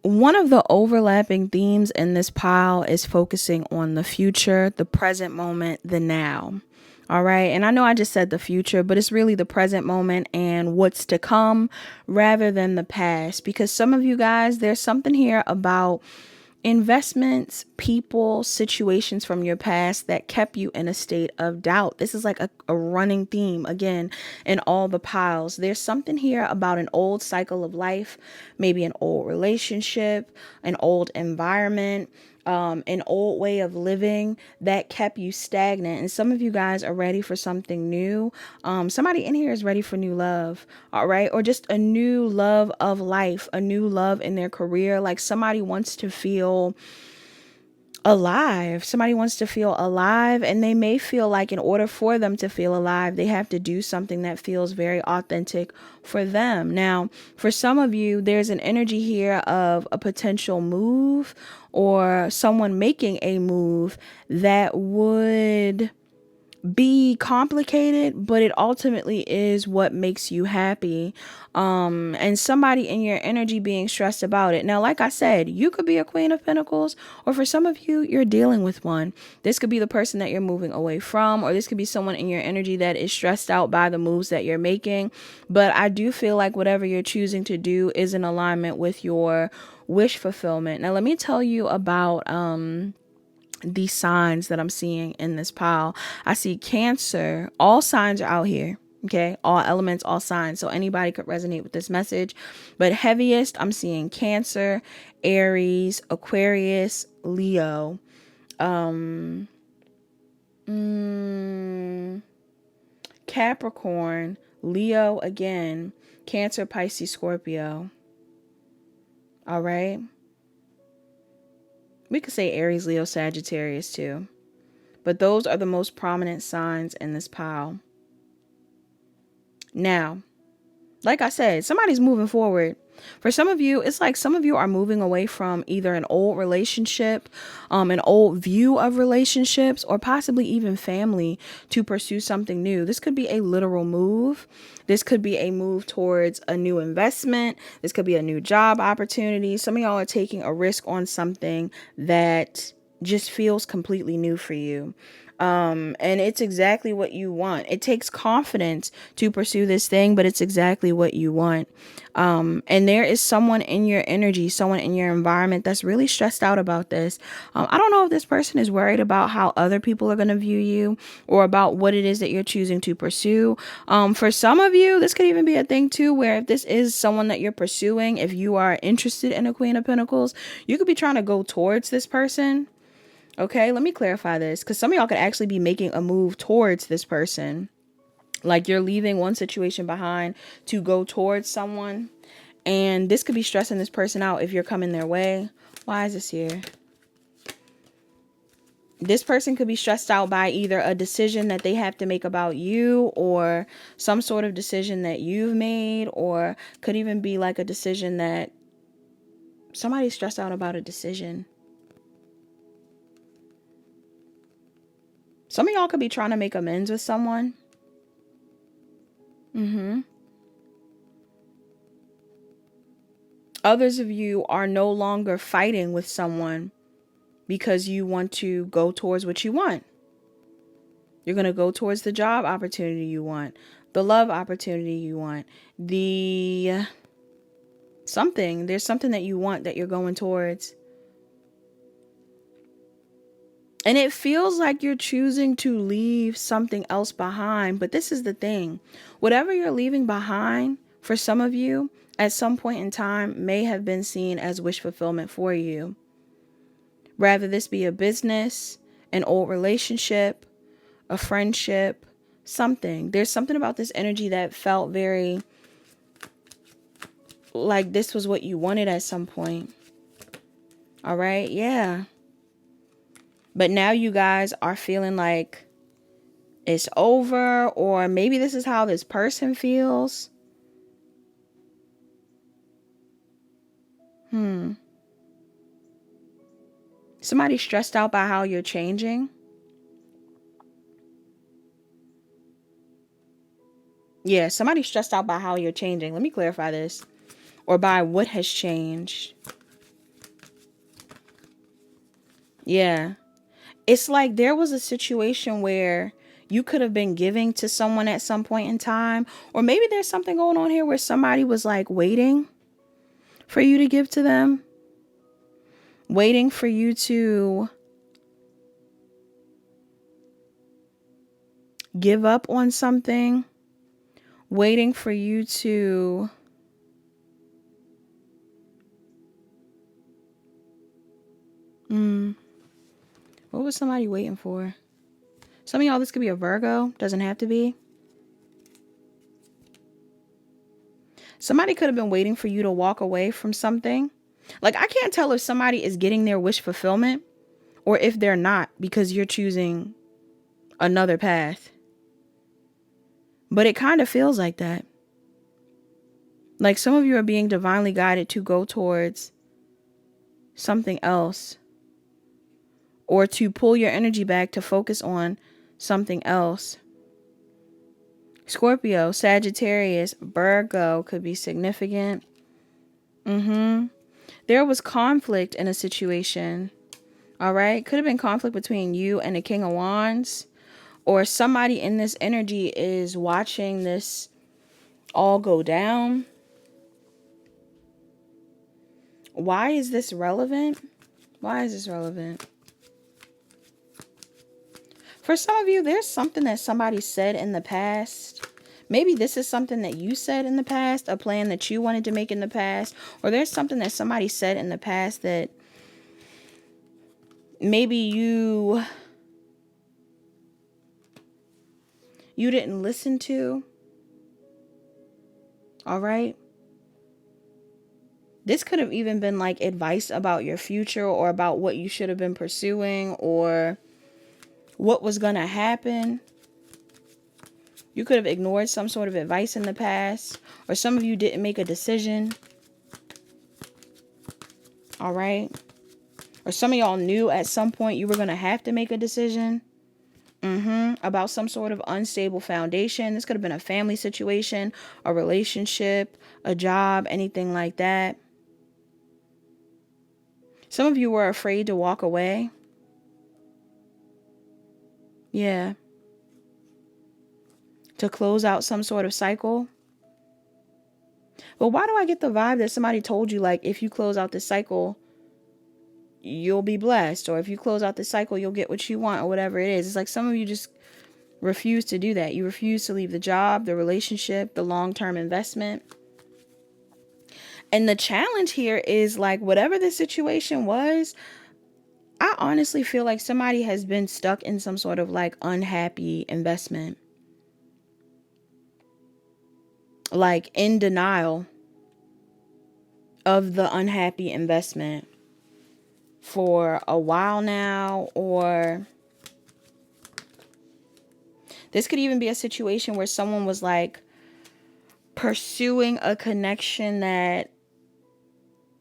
one of the overlapping themes in this pile is focusing on the future, the present moment, the now. All right. And I know I just said the future, but it's really the present moment and what's to come rather than the past. Because some of you guys, there's something here about investments, people, situations from your past that kept you in a state of doubt. This is like a running theme again in all the piles. There's something here about an old cycle of life, maybe an old relationship, an old environment, an old way of living that kept you stagnant. And some of you guys are ready for something new. Somebody in here is ready for new love. All right. Or just a new love of life, a new love in their career. Like somebody wants to feel alive. Somebody wants to feel alive, and they may feel like in order for them to feel alive, they have to do something that feels very authentic for them. Now, for some of you, there's an energy here of a potential move or someone making a move that would be complicated, but it ultimately is what makes you happy. And somebody in your energy being stressed about it. Now, like I said, you could be a Queen of Pentacles, or for some of you, you're dealing with one. This could be the person that you're moving away from, or this could be someone in your energy that is stressed out by the moves that you're making. But I do feel like whatever you're choosing to do is in alignment with your wish fulfillment. Now, let me tell you about these signs that I'm seeing in this pile. I see Cancer. All signs are out here. Okay. All elements, all signs. So anybody could resonate with this message. But heaviest, I'm seeing Cancer, Aries, Aquarius, Leo. Capricorn, Leo again, Cancer, Pisces, Scorpio. All right. We could say Aries, Leo, Sagittarius too. But those are the most prominent signs in this pile. Now, like I said, somebody's moving forward. For some of you, it's like some of you are moving away from either an old relationship, an old view of relationships, or possibly even family to pursue something new. This could be a literal move. This could be a move towards a new investment. This could be a new job opportunity. Some of y'all are taking a risk on something that just feels completely new for you. And it's exactly what you want. It takes confidence to pursue this thing, but it's exactly what you want. And there is someone in your energy, someone in your environment that's really stressed out about this. I don't know if this person is worried about how other people are going to view you or about what it is that you're choosing to pursue. For some of you, this could even be a thing too, where if this is someone that you're pursuing, if you are interested in a Queen of Pentacles, you could be trying to go towards this person. Okay, let me clarify this, because some of y'all could actually be making a move towards this person. Like you're leaving one situation behind to go towards someone. And this could be stressing this person out if you're coming their way. Why is this here? This person could be stressed out by either a decision that they have to make about you, or some sort of decision that you've made, or could even be like a decision that somebody's stressed out about a decision. Some of y'all could be trying to make amends with someone. Others of you are no longer fighting with someone because you want to go towards what you want. You're going to go towards the job opportunity you want, the love opportunity you want, there's something that you want that you're going towards. And it feels like you're choosing to leave something else behind. But this is the thing. Whatever you're leaving behind, for some of you, at some point in time, may have been seen as wish fulfillment for you. Rather this be a business, an old relationship, a friendship, something. There's something about this energy that felt very like this was what you wanted at some point. All right. Yeah. But now you guys are feeling like it's over, or maybe this is how this person feels. Somebody's stressed out by how you're changing. Yeah, somebody's stressed out by how you're changing. Let me clarify this. Or by what has changed. Yeah. It's like there was a situation where you could have been giving to someone at some point in time. Or maybe there's something going on here where somebody was like waiting for you to give to them. Waiting for you to give up on something. Waiting for you to what was somebody waiting for? Some of y'all, this could be a Virgo. Doesn't have to be. Somebody could have been waiting for you to walk away from something. Like, I can't tell if somebody is getting their wish fulfillment Or if they're not, because you're choosing another path. But it kind of feels like that. Like some of you are being divinely guided to go towards something else, or to pull your energy back to focus on something else. Scorpio, Sagittarius, Virgo could be significant. There was conflict in a situation. All right. Could have been conflict between you and the King of Wands, or somebody in this energy is watching this all go down. Why is this relevant? Why is this relevant? For some of you, there's something that somebody said in the past. Maybe this is something that you said in the past, a plan that you wanted to make in the past, or there's something that somebody said in the past that maybe you didn't listen to. All right. This could have even been like advice about your future, or about what you should have been pursuing, or what was going to happen. You could have ignored some sort of advice in the past, or some of you didn't make a decision. All right. Or some of y'all knew at some point you were going to have to make a decision about some sort of unstable foundation. This could have been a family situation, a relationship, a job, anything like that. Some of you were afraid to walk away. Yeah. To close out some sort of cycle. But why do I get the vibe that somebody told you, like, if you close out this cycle, you'll be blessed, or if you close out this cycle, you'll get what you want, or whatever it is. It's like some of you just refuse to do that. You refuse to leave the job, the relationship, the long-term investment. And the challenge here is, like, whatever the situation was, I honestly feel like somebody has been stuck in some sort of like unhappy investment. Like in denial of the unhappy investment for a while now. Or this could even be a situation where someone was like pursuing a connection that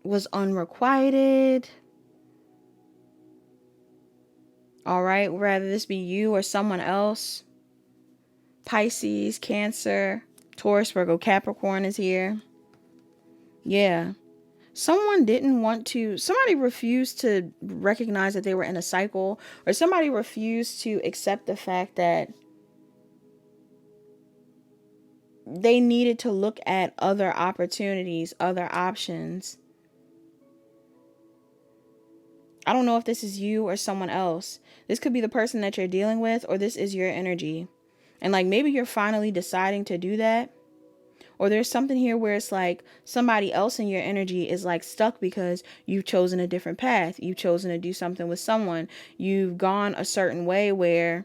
was unrequited. All right, whether this be you or someone else. Pisces, Cancer, Taurus, Virgo, Capricorn is here. Yeah. Somebody refused to recognize that they were in a cycle, or somebody refused to accept the fact that they needed to look at other opportunities, other options. I don't know if this is you or someone else. This could be the person that you're dealing with, or this is your energy. And like maybe you're finally deciding to do that. Or there's something here where it's like somebody else in your energy is like stuck because you've chosen a different path. You've chosen to do something with someone. You've gone a certain way where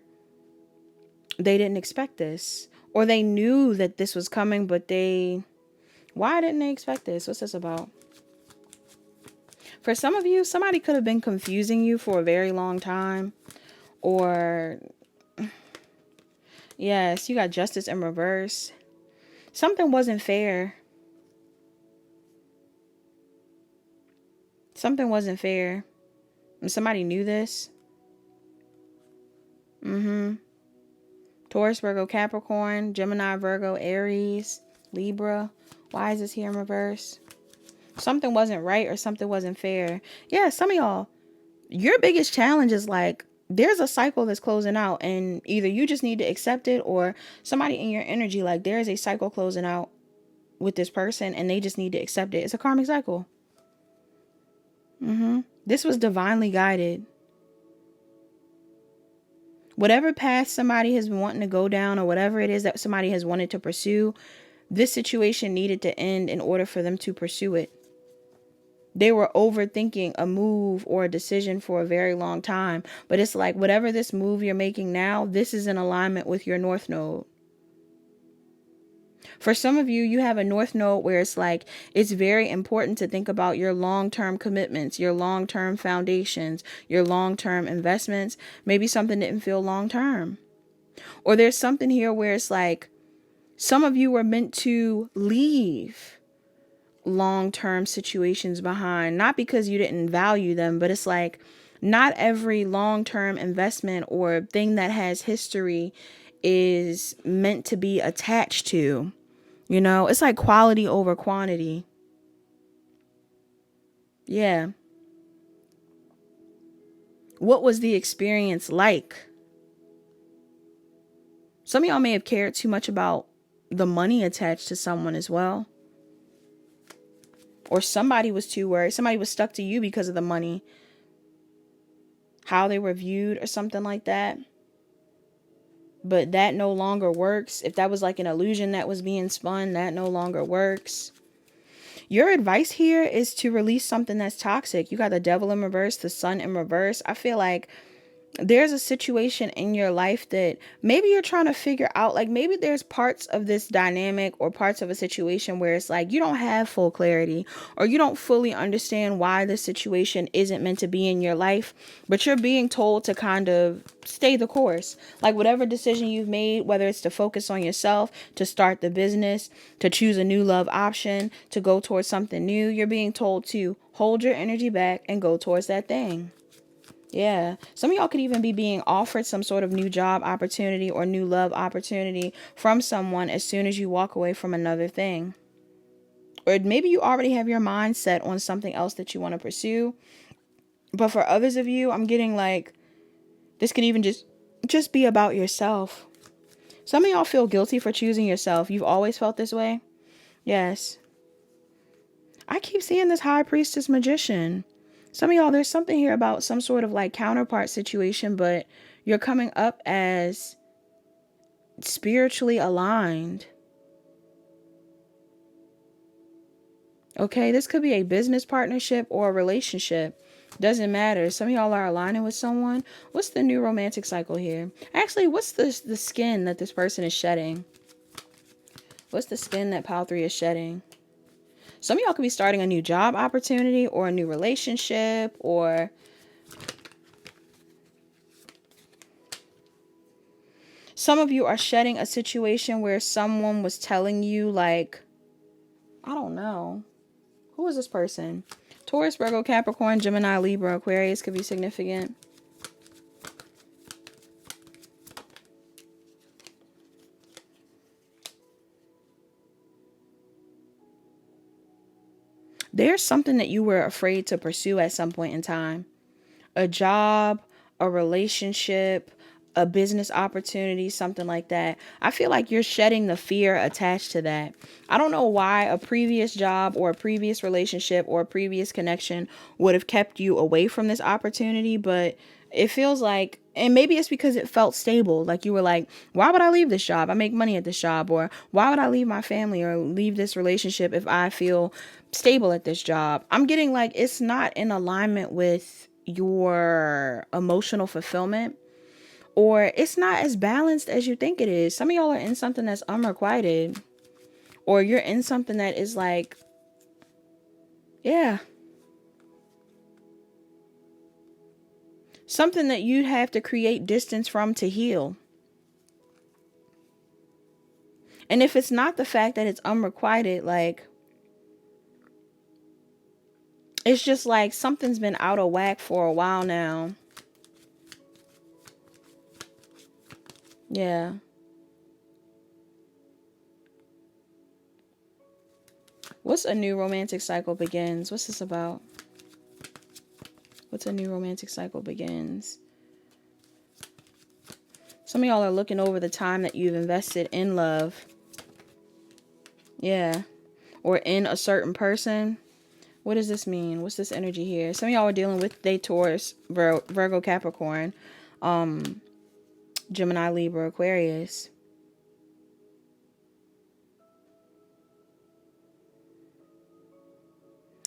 they didn't expect this. Or they knew that this was coming, but why didn't they expect this? What's this about? For some of you, somebody could have been confusing you for a very long time. Or, yes, you got justice in reverse. Something wasn't fair. Something wasn't fair. And somebody knew this. Taurus, Virgo, Capricorn, Gemini, Virgo, Aries, Libra. Why is this here in reverse? Something wasn't right, or something wasn't fair. Yeah, some of y'all, your biggest challenge is like, there's a cycle that's closing out, and either you just need to accept it, or somebody in your energy, like there is a cycle closing out with this person and they just need to accept it. It's a karmic cycle. This was divinely guided. Whatever path somebody has been wanting to go down, or whatever it is that somebody has wanted to pursue, this situation needed to end in order for them to pursue it. They were overthinking a move or a decision for a very long time. But it's like, whatever this move you're making now, this is in alignment with your North Node. For some of you, you have a North Node where it's like, it's very important to think about your long-term commitments, your long-term foundations, your long-term investments. Maybe something didn't feel long-term. Or there's something here where it's like, some of you were meant to leave long-term situations behind, not because you didn't value them, but it's like, not every long-term investment or thing that has history is meant to be attached to. You know, it's like quality over quantity. Yeah. What was the experience like? Some of y'all may have cared too much about the money attached to someone as well. Or somebody was too worried. Somebody was stuck to you because of the money. How they were viewed or something like that. But that no longer works. If that was like an illusion that was being spun, that no longer works. Your advice here is to release something that's toxic. You got the devil in reverse, the sun in reverse. I feel like there's a situation in your life that maybe you're trying to figure out. Like maybe there's parts of this dynamic or parts of a situation where it's like you don't have full clarity or you don't fully understand why this situation isn't meant to be in your life, but you're being told to kind of stay the course. Like whatever decision you've made, whether it's to focus on yourself, to start the business, to choose a new love option, to go towards something new, you're being told to hold your energy back and go towards that thing. Yeah. Some of y'all could even be being offered some sort of new job opportunity or new love opportunity from someone as soon as you walk away from another thing. Or maybe you already have your mind set on something else that you want to pursue. But for others of you, I'm getting like, this could even just be about yourself. Some of y'all feel guilty for choosing yourself. You've always felt this way. Yes. I keep seeing this high priestess magician. Some of y'all, there's something here about some sort of like counterpart situation, but you're coming up as spiritually aligned. Okay, this could be a business partnership or a relationship. Doesn't matter. Some of y'all are aligning with someone. What's the new romantic cycle here? Actually, what's the skin that this person is shedding? What's the skin that Pile 3 is shedding? Some of y'all could be starting a new job opportunity or a new relationship, or some of you are shedding a situation where someone was telling you like, I don't know. Who is this person? Taurus, Virgo, Capricorn, Gemini, Libra, Aquarius could be significant. There's something that you were afraid to pursue at some point in time. A job, a relationship, a business opportunity, something like that. I feel like you're shedding the fear attached to that. I don't know why a previous job or a previous relationship or a previous connection would have kept you away from this opportunity, but it feels like, and maybe it's because it felt stable. Like you were like, why would I leave this job? I make money at this job. Or why would I leave my family or leave this relationship if I feel stable at this job? I'm getting like, it's not in alignment with your emotional fulfillment, or it's not as balanced as you think it is. Some of y'all are in something that's unrequited, or you're in something that is like, yeah, something that you'd have to create distance from to heal. And if it's not the fact that it's unrequited, like, it's just like something's been out of whack for a while now. Yeah. What's a new romantic cycle begins? What's this about? What's a new romantic cycle begins? Some of y'all are looking over the time that you've invested in love. Yeah. Or in a certain person. What does this mean? What's this energy here? Some of y'all are dealing with Taurus, Virgo, Capricorn, Gemini, Libra, Aquarius.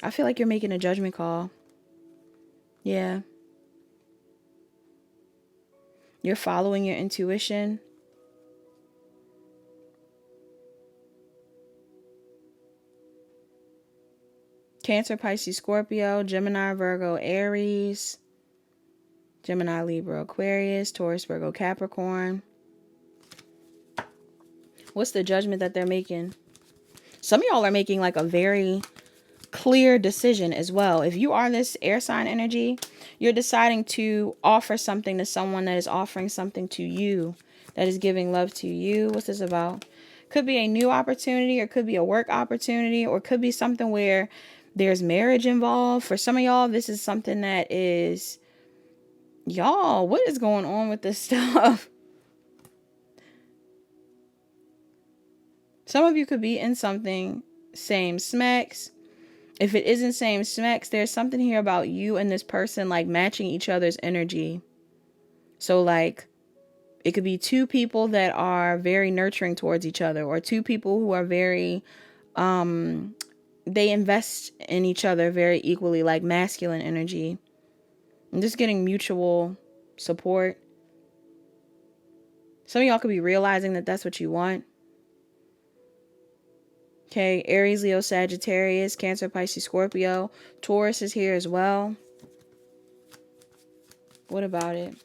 I feel like you're making a judgment call. Yeah. You're following your intuition. Cancer, Pisces, Scorpio, Gemini, Virgo, Aries, Gemini, Libra, Aquarius, Taurus, Virgo, Capricorn. What's the judgment that they're making? Some of y'all are making like a very clear decision as well. If you are this air sign energy, you're deciding to offer something to someone that is offering something to you, that is giving love to you. What's this about? Could be a new opportunity, or could be a work opportunity, or could be something where there's marriage involved. For some of y'all, this is something that is, y'all, what is going on with this stuff? Some of you could be in something same smacks. If it isn't same smacks, there's something here about you and this person like matching each other's energy. So like it could be two people that are very nurturing towards each other, or two people who are very they invest in each other very equally, like masculine energy. I'm just getting mutual support. Some of y'all could be realizing that that's what you want. Okay, Aries, Leo, Sagittarius, Cancer, Pisces, Scorpio. Taurus is here as well. What about it?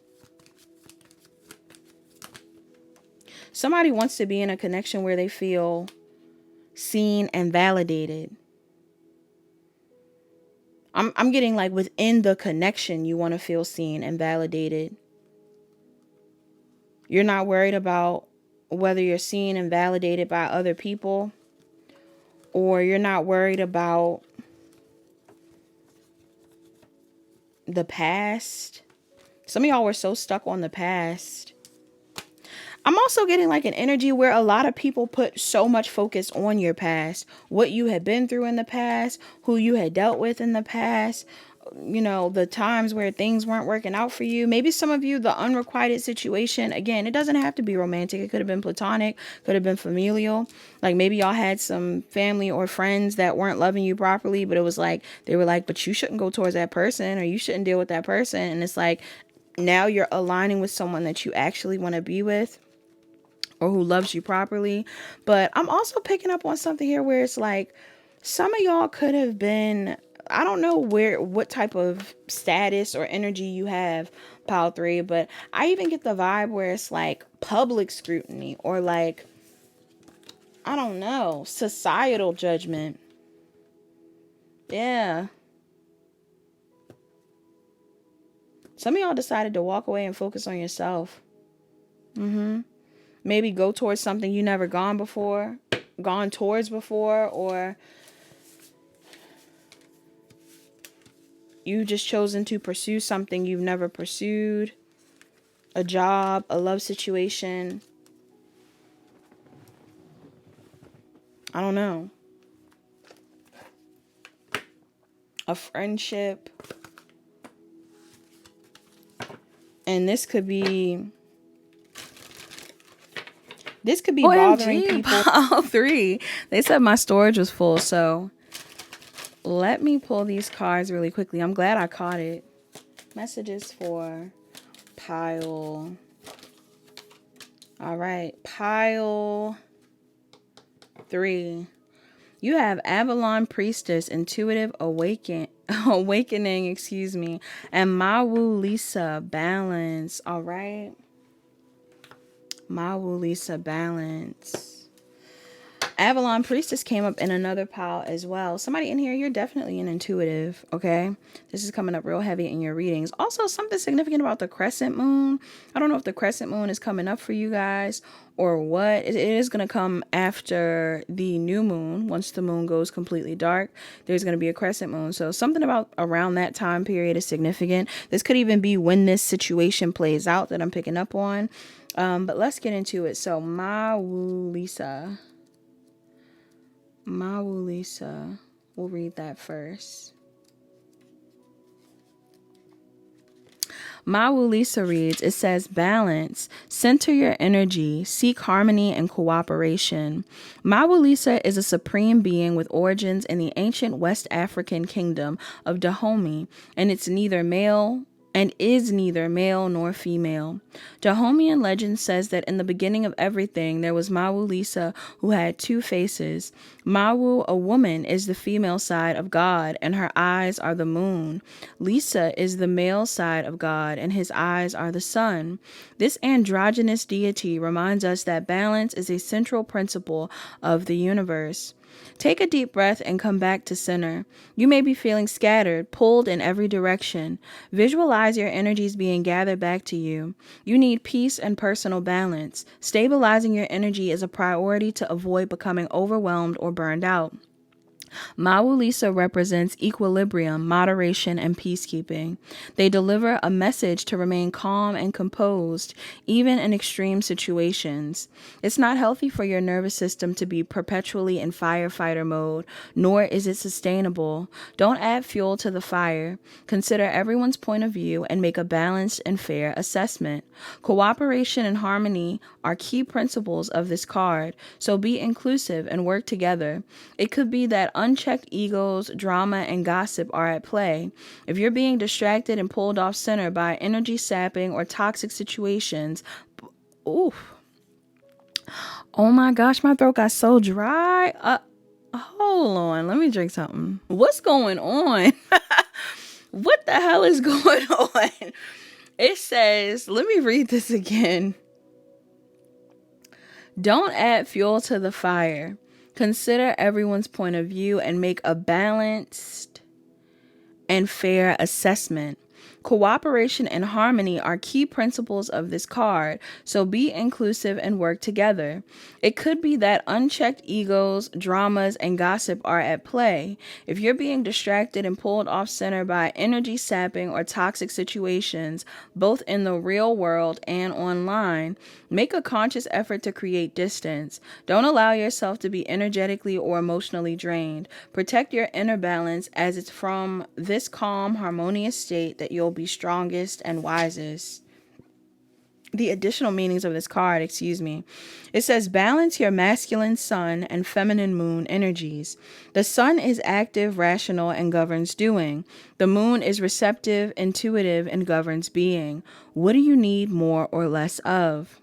Somebody wants to be in a connection where they feel seen and validated. I'm getting like within the connection, you want to feel seen and validated. You're not worried about whether you're seen and validated by other people, or you're not worried about the past. Some of y'all were so stuck on the past. I'm also getting like an energy where a lot of people put so much focus on your past, what you had been through in the past, who you had dealt with in the past, you know, the times where things weren't working out for you. Maybe some of you, the unrequited situation, again, it doesn't have to be romantic. It could have been platonic, could have been familial. Like maybe y'all had some family or friends that weren't loving you properly, but it was like, they were like, but you shouldn't go towards that person, or you shouldn't deal with that person. And it's like, now you're aligning with someone that you actually want to be with, or who loves you properly. But I'm also picking up on something here where it's like some of y'all could have been, I don't know what type of status or energy you have, pile 3, but I even get the vibe where it's like public scrutiny, or like, I don't know, societal judgment. Yeah. Some of y'all decided to walk away and focus on yourself. Maybe go towards something you never gone towards before, or you just chosen to pursue something you've never pursued, a job, a love situation. I don't know. A friendship. And this could be bothering people. All 3. They said my storage was full, so let me pull these cards really quickly. I'm glad I caught it. Messages for pile. All right, pile 3. You have Avalon Priestess, Intuitive Awakening, and Mawu Lisa, Balance. All right. Mawu Lisa, Balance. Avalon Priestess came up in another pile as well. Somebody in here, you're definitely an intuitive, okay? This is coming up real heavy in your readings. Also, something significant about the crescent moon. I don't know if the crescent moon is coming up for you guys or what. It is going to come after the new moon. Once the moon goes completely dark, there's going to be a crescent moon. So something about around that time period is significant. This could even be when this situation plays out that I'm picking up on. But let's get into it. So Mawu Lisa. Mawu Lisa. We'll read that first. Mawu Lisa reads, it says, balance, center your energy, seek harmony and cooperation. Mawu Lisa is a supreme being with origins in the ancient West African kingdom of Dahomey, and it's neither male and is neither male nor female. Dahomean legend says that in the beginning of everything, there was Mawu Lisa, who had two faces. Mawu, a woman, is the female side of God, and her eyes are the moon. Lisa is the male side of God, and his eyes are the sun. This androgynous deity reminds us that balance is a central principle of the universe. Take a deep breath and come back to center. You may be feeling scattered, pulled in every direction. Visualize your energies being gathered back to you. You need peace and personal balance. Stabilizing your energy is a priority to avoid becoming overwhelmed or burned out. Mawu Lisa represents equilibrium, moderation, and peacekeeping. They deliver a message to remain calm and composed, even in extreme situations. It's not healthy for your nervous system to be perpetually in firefighter mode, nor is it sustainable. Don't add fuel to the fire. Consider everyone's point of view and make a balanced and fair assessment. Cooperation and harmony are key principles of this card, so be inclusive and work together. It could be that unchecked egos, drama, and gossip are at play. If you're being distracted and pulled off center by energy sapping or toxic situations, oof. Oh my gosh, my throat got so dry. Hold on, let me drink something. What's going on? What the hell is going on? It says, let me read this again. Don't add fuel to the fire. Consider everyone's point of view and make a balanced and fair assessment. Cooperation and harmony are key principles of this card, so be inclusive and work together. It could be that unchecked egos, dramas, and gossip are at play. If you're being distracted and pulled off center by energy sapping or toxic situations, both in the real world and online, make a conscious effort to create distance. Don't allow yourself to be energetically or emotionally drained. Protect your inner balance, as it's from this calm, harmonious state that you'll be strongest and wisest. The additional meanings of this card, it says balance your masculine sun and feminine moon energies. The sun is active, rational, and governs doing. The moon is receptive, intuitive, and governs being. What do you need more or less of?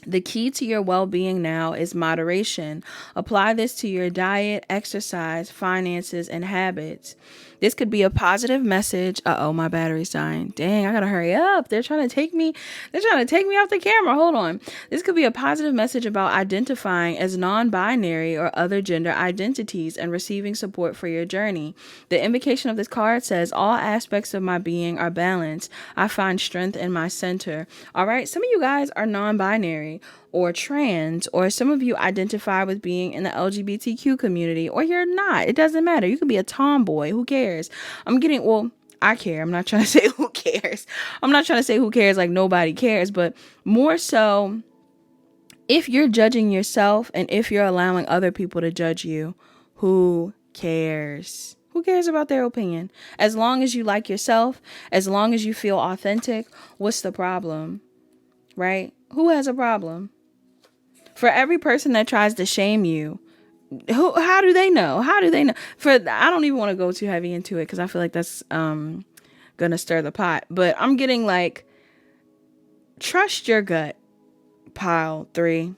The key to your well-being now is moderation. Apply this to your diet, exercise, finances, and habits. This could be a positive message. Uh-oh, my battery's dying. Dang, I gotta hurry up. They're trying to take me off the camera. Hold on. This could be a positive message about identifying as non-binary or other gender identities and receiving support for your journey. The invocation of this card says, all aspects of my being are balanced. I find strength in my center. All right, some of you guys are non-binary or trans, or some of you identify with being in the LGBTQ community, or you're not. It doesn't matter. You could be a tomboy. Who cares? I care. I'm not trying to say who cares. I'm not trying to say who cares like nobody cares, but more so, if you're judging yourself and if you're allowing other people to judge you, who cares? Who cares about their opinion? As long as you like yourself, as long as you feel authentic, what's the problem? Right? Who has a problem? For every person that tries to shame you, how do they know? I don't even want to go too heavy into it because I feel like that's gonna stir the pot. But I'm getting like, trust your gut, pile 3.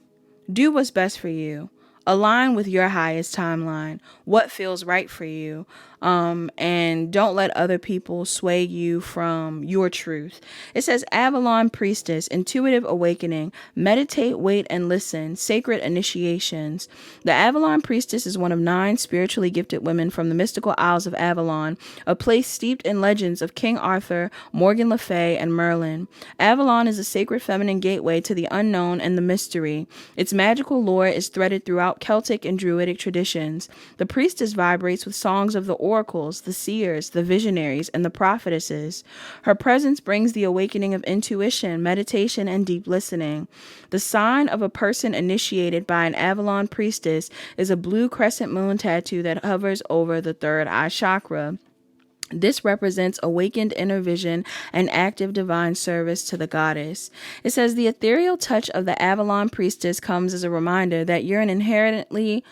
Do what's best for you. Align with your highest timeline. What feels right for you. And don't let other people sway you from your truth. It says Avalon Priestess, intuitive awakening, meditate, wait, and listen, sacred initiations. The Avalon Priestess is one of 9 spiritually gifted women from the mystical Isles of Avalon, a place steeped in legends of King Arthur, Morgan Le Fay, and Merlin. Avalon is a sacred feminine gateway to the unknown and the mystery. Its magical lore is threaded throughout Celtic and Druidic traditions. The priestess vibrates with songs of the oracles, the seers, the visionaries, and the prophetesses. Her presence brings the awakening of intuition, meditation, and deep listening. The sign of a person initiated by an Avalon priestess is a blue crescent moon tattoo that hovers over the third eye chakra. This represents awakened inner vision and active divine service to the goddess. It says the ethereal touch of the Avalon priestess comes as a reminder that you're an inherently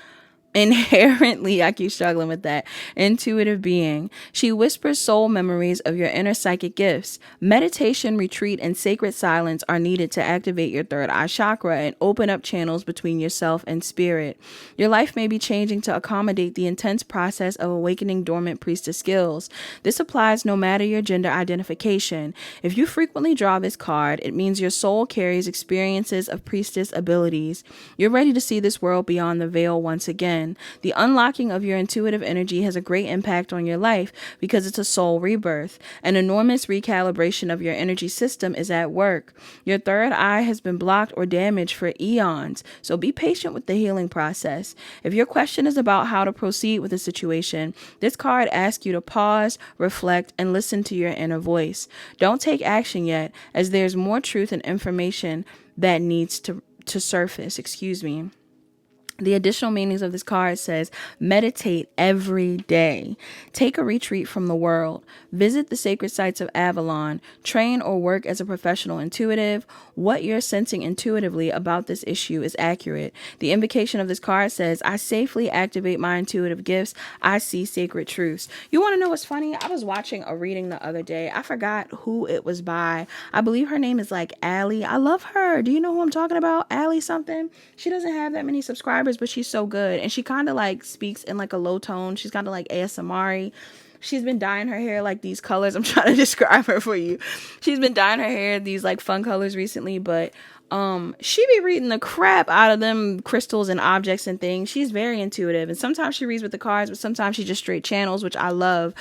Inherently, I keep struggling with that, intuitive being. She whispers soul memories of your inner psychic gifts. Meditation, retreat, and sacred silence are needed to activate your third eye chakra and open up channels between yourself and spirit. Your life may be changing to accommodate the intense process of awakening dormant priestess skills. This applies no matter your gender identification. If you frequently draw this card, it means your soul carries experiences of priestess abilities. You're ready to see this world beyond the veil once again. The unlocking of your intuitive energy has a great impact on your life because it's a soul rebirth. An enormous recalibration of your energy system is at work. Your third eye has been blocked or damaged for eons, so be patient with the healing process. If your question is about how to proceed with the situation, this card asks you to pause, reflect, and listen to your inner voice. Don't take action yet, as there's more truth and information that needs to surface. The additional meanings of this card says, meditate every day. Take a retreat from the world. Visit the sacred sites of Avalon. Train or work as a professional intuitive. What you're sensing intuitively about this issue is accurate. The invocation of this card says, I safely activate my intuitive gifts. I see sacred truths. You want to know what's funny? I was watching a reading the other day. I forgot who it was by. I believe her name is like Allie. I love her. Do you know who I'm talking about? Allie something. She doesn't have that many subscribers, but she's so good. And she kind of like speaks in like a low tone. She's kind of like ASMR-y. She's been dyeing her hair like these colors. I'm trying to describe her for you. She's been dyeing her hair these like fun colors recently, but she be reading the crap out of them crystals and objects and things. She's very intuitive, and sometimes she reads with the cards, but sometimes she just straight channels, which I love.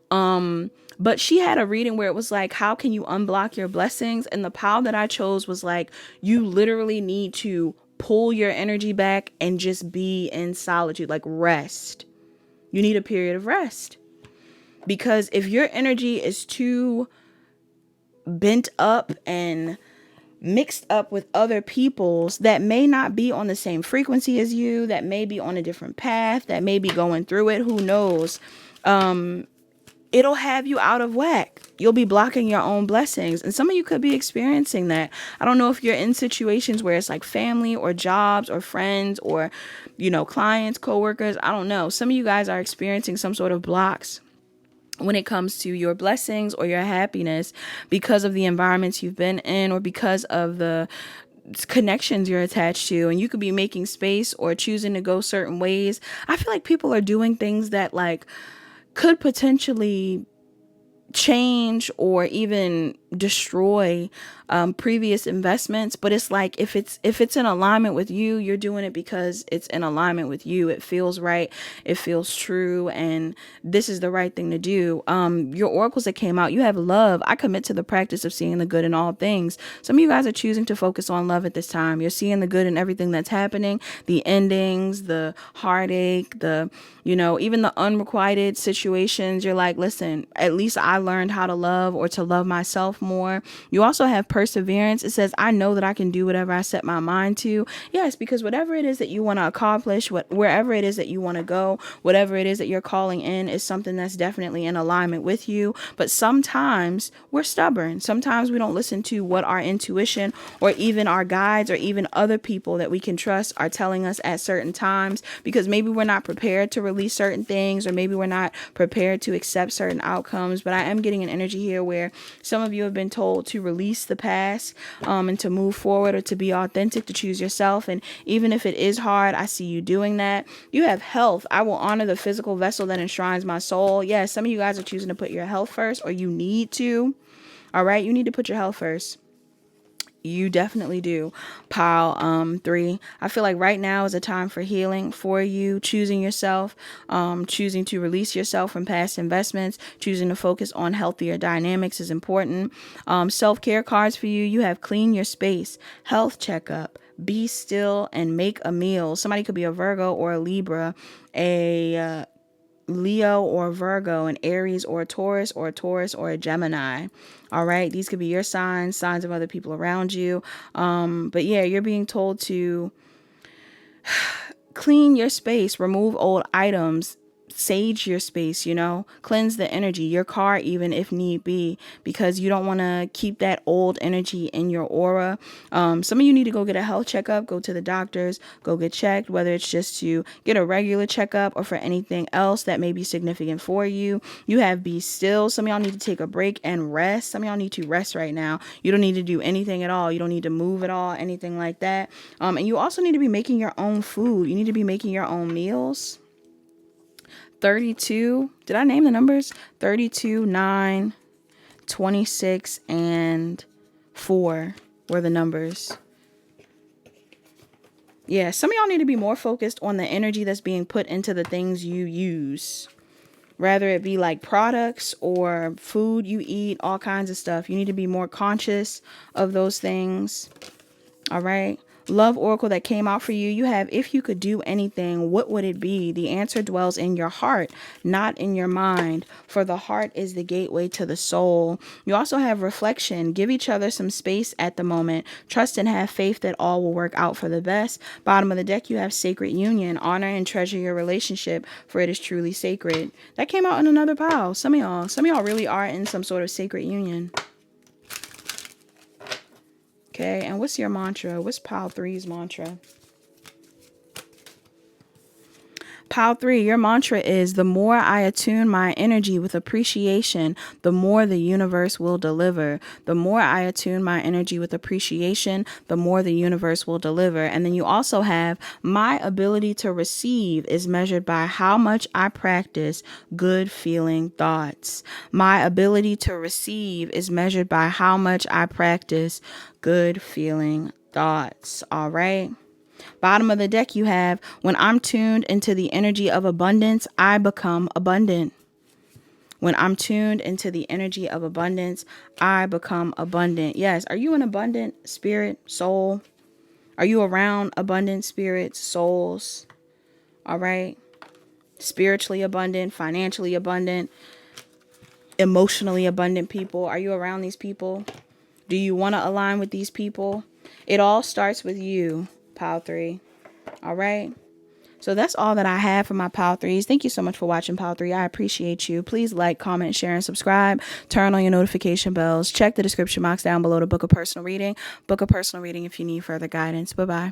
But she had a reading where it was like, how can you unblock your blessings? And the pile that I chose was like, you literally need to pull your energy back and just be in solitude, like rest. You need a period of rest. Because if your energy is too bent up and mixed up with other people's that may not be on the same frequency as you, that may be on a different path, that may be going through it, who knows, it'll have you out of whack. You'll be blocking your own blessings. And some of you could be experiencing that. I don't know if you're in situations where it's like family or jobs or friends or, you know, clients, coworkers. I don't know. Some of you guys are experiencing some sort of blocks when it comes to your blessings or your happiness because of the environments you've been in or because of the connections you're attached to. And you could be making space or choosing to go certain ways. I feel like people are doing things that like could potentially change or even destroy previous investments, but it's like if it's in alignment with you, you're doing it because it's in alignment with you. It feels right, it feels true, and this is the right thing to do. Your oracles that came out, you have love. I commit to the practice of seeing the good in all things. Some of you guys are choosing to focus on love at this time. You're seeing the good in everything that's happening, the endings, the heartache, the, you know, even the unrequited situations. You're like, listen, at least I learned how to love or to love myself more. You also have perseverance. It says, I know that I can do whatever I set my mind to. Yes, because whatever it is that you want to accomplish, wherever it is that you want to go, whatever it is that you're calling in is something that's definitely in alignment with you. But sometimes we're stubborn. Sometimes we don't listen to what our intuition or even our guides or even other people that we can trust are telling us at certain times, because maybe we're not prepared to release certain things, or maybe we're not prepared to accept certain outcomes. But I am getting an energy here where some of you have been told to release the past and to move forward, or to be authentic, to choose yourself. And even if it is hard, I see you doing that. You have health. I will honor the physical vessel that enshrines my soul. Yes, some of you guys are choosing to put your health first, or you need to. All right, you need to put your health first. You definitely do. Pile 3. I feel like right now is a time for healing for you, choosing yourself, choosing to release yourself from past investments, choosing to focus on healthier dynamics is important. Self-care cards for you. You have clean your space, health checkup, be still, and make a meal. Somebody could be a Virgo or a Libra, a Leo or Virgo, an Aries or a Taurus or a Gemini. All right. These could be your signs of other people around you. But yeah, you're being told to clean your space, remove old items, sage your space, you know, cleanse the energy, your car even if need be, because you don't want to keep that old energy in your aura. Some of you need to go get a health checkup, go to the doctors, go get checked, whether it's just to get a regular checkup or for anything else that may be significant for you. You have be still. Some of y'all need to take a break and rest. Some of y'all need to rest right now. You don't need to do anything at all. You don't need to move at all, anything like that. And you also need to be making your own food. You need to be making your own meals. 32, did I name the numbers? 32, 9, 26, and 4 were the numbers. Yeah, some of y'all need to be more focused on the energy that's being put into the things you use. Rather it be like products or food you eat, all kinds of stuff. You need to be more conscious of those things. All right. Love oracle that came out for you. You have, if you could do anything, what would it be? The answer dwells in your heart, not in your mind. For the heart is the gateway to the soul. You also have reflection. Give each other some space at the moment. Trust and have faith that all will work out for the best. Bottom of the deck, you have sacred union. Honor and treasure your relationship, for it is truly sacred. That came out in another pile. Some of y'all really are in some sort of sacred union. Okay, and what's your mantra? What's pile 3's mantra? Pile 3, your mantra is, the more I attune my energy with appreciation, the more the universe will deliver. The more I attune my energy with appreciation, the more the universe will deliver. And then you also have, my ability to receive is measured by how much I practice good feeling thoughts. My ability to receive is measured by how much I practice good feeling thoughts. All right. Bottom of the deck, you have, when I'm tuned into the energy of abundance, I become abundant. When I'm tuned into the energy of abundance, I become abundant. Yes. Are you an abundant spirit, soul? Are you around abundant spirits, souls? All right. Spiritually abundant, financially abundant, emotionally abundant people. Are you around these people? Do you want to align with these people? It all starts with you. Pile 3. All right. So that's all that I have for my pile 3s. Thank you so much for watching pile 3. I appreciate you. Please like, comment, share, and subscribe. Turn on your notification bells. Check the description box down below to book a personal reading. Book a personal reading if you need further guidance. Bye-bye.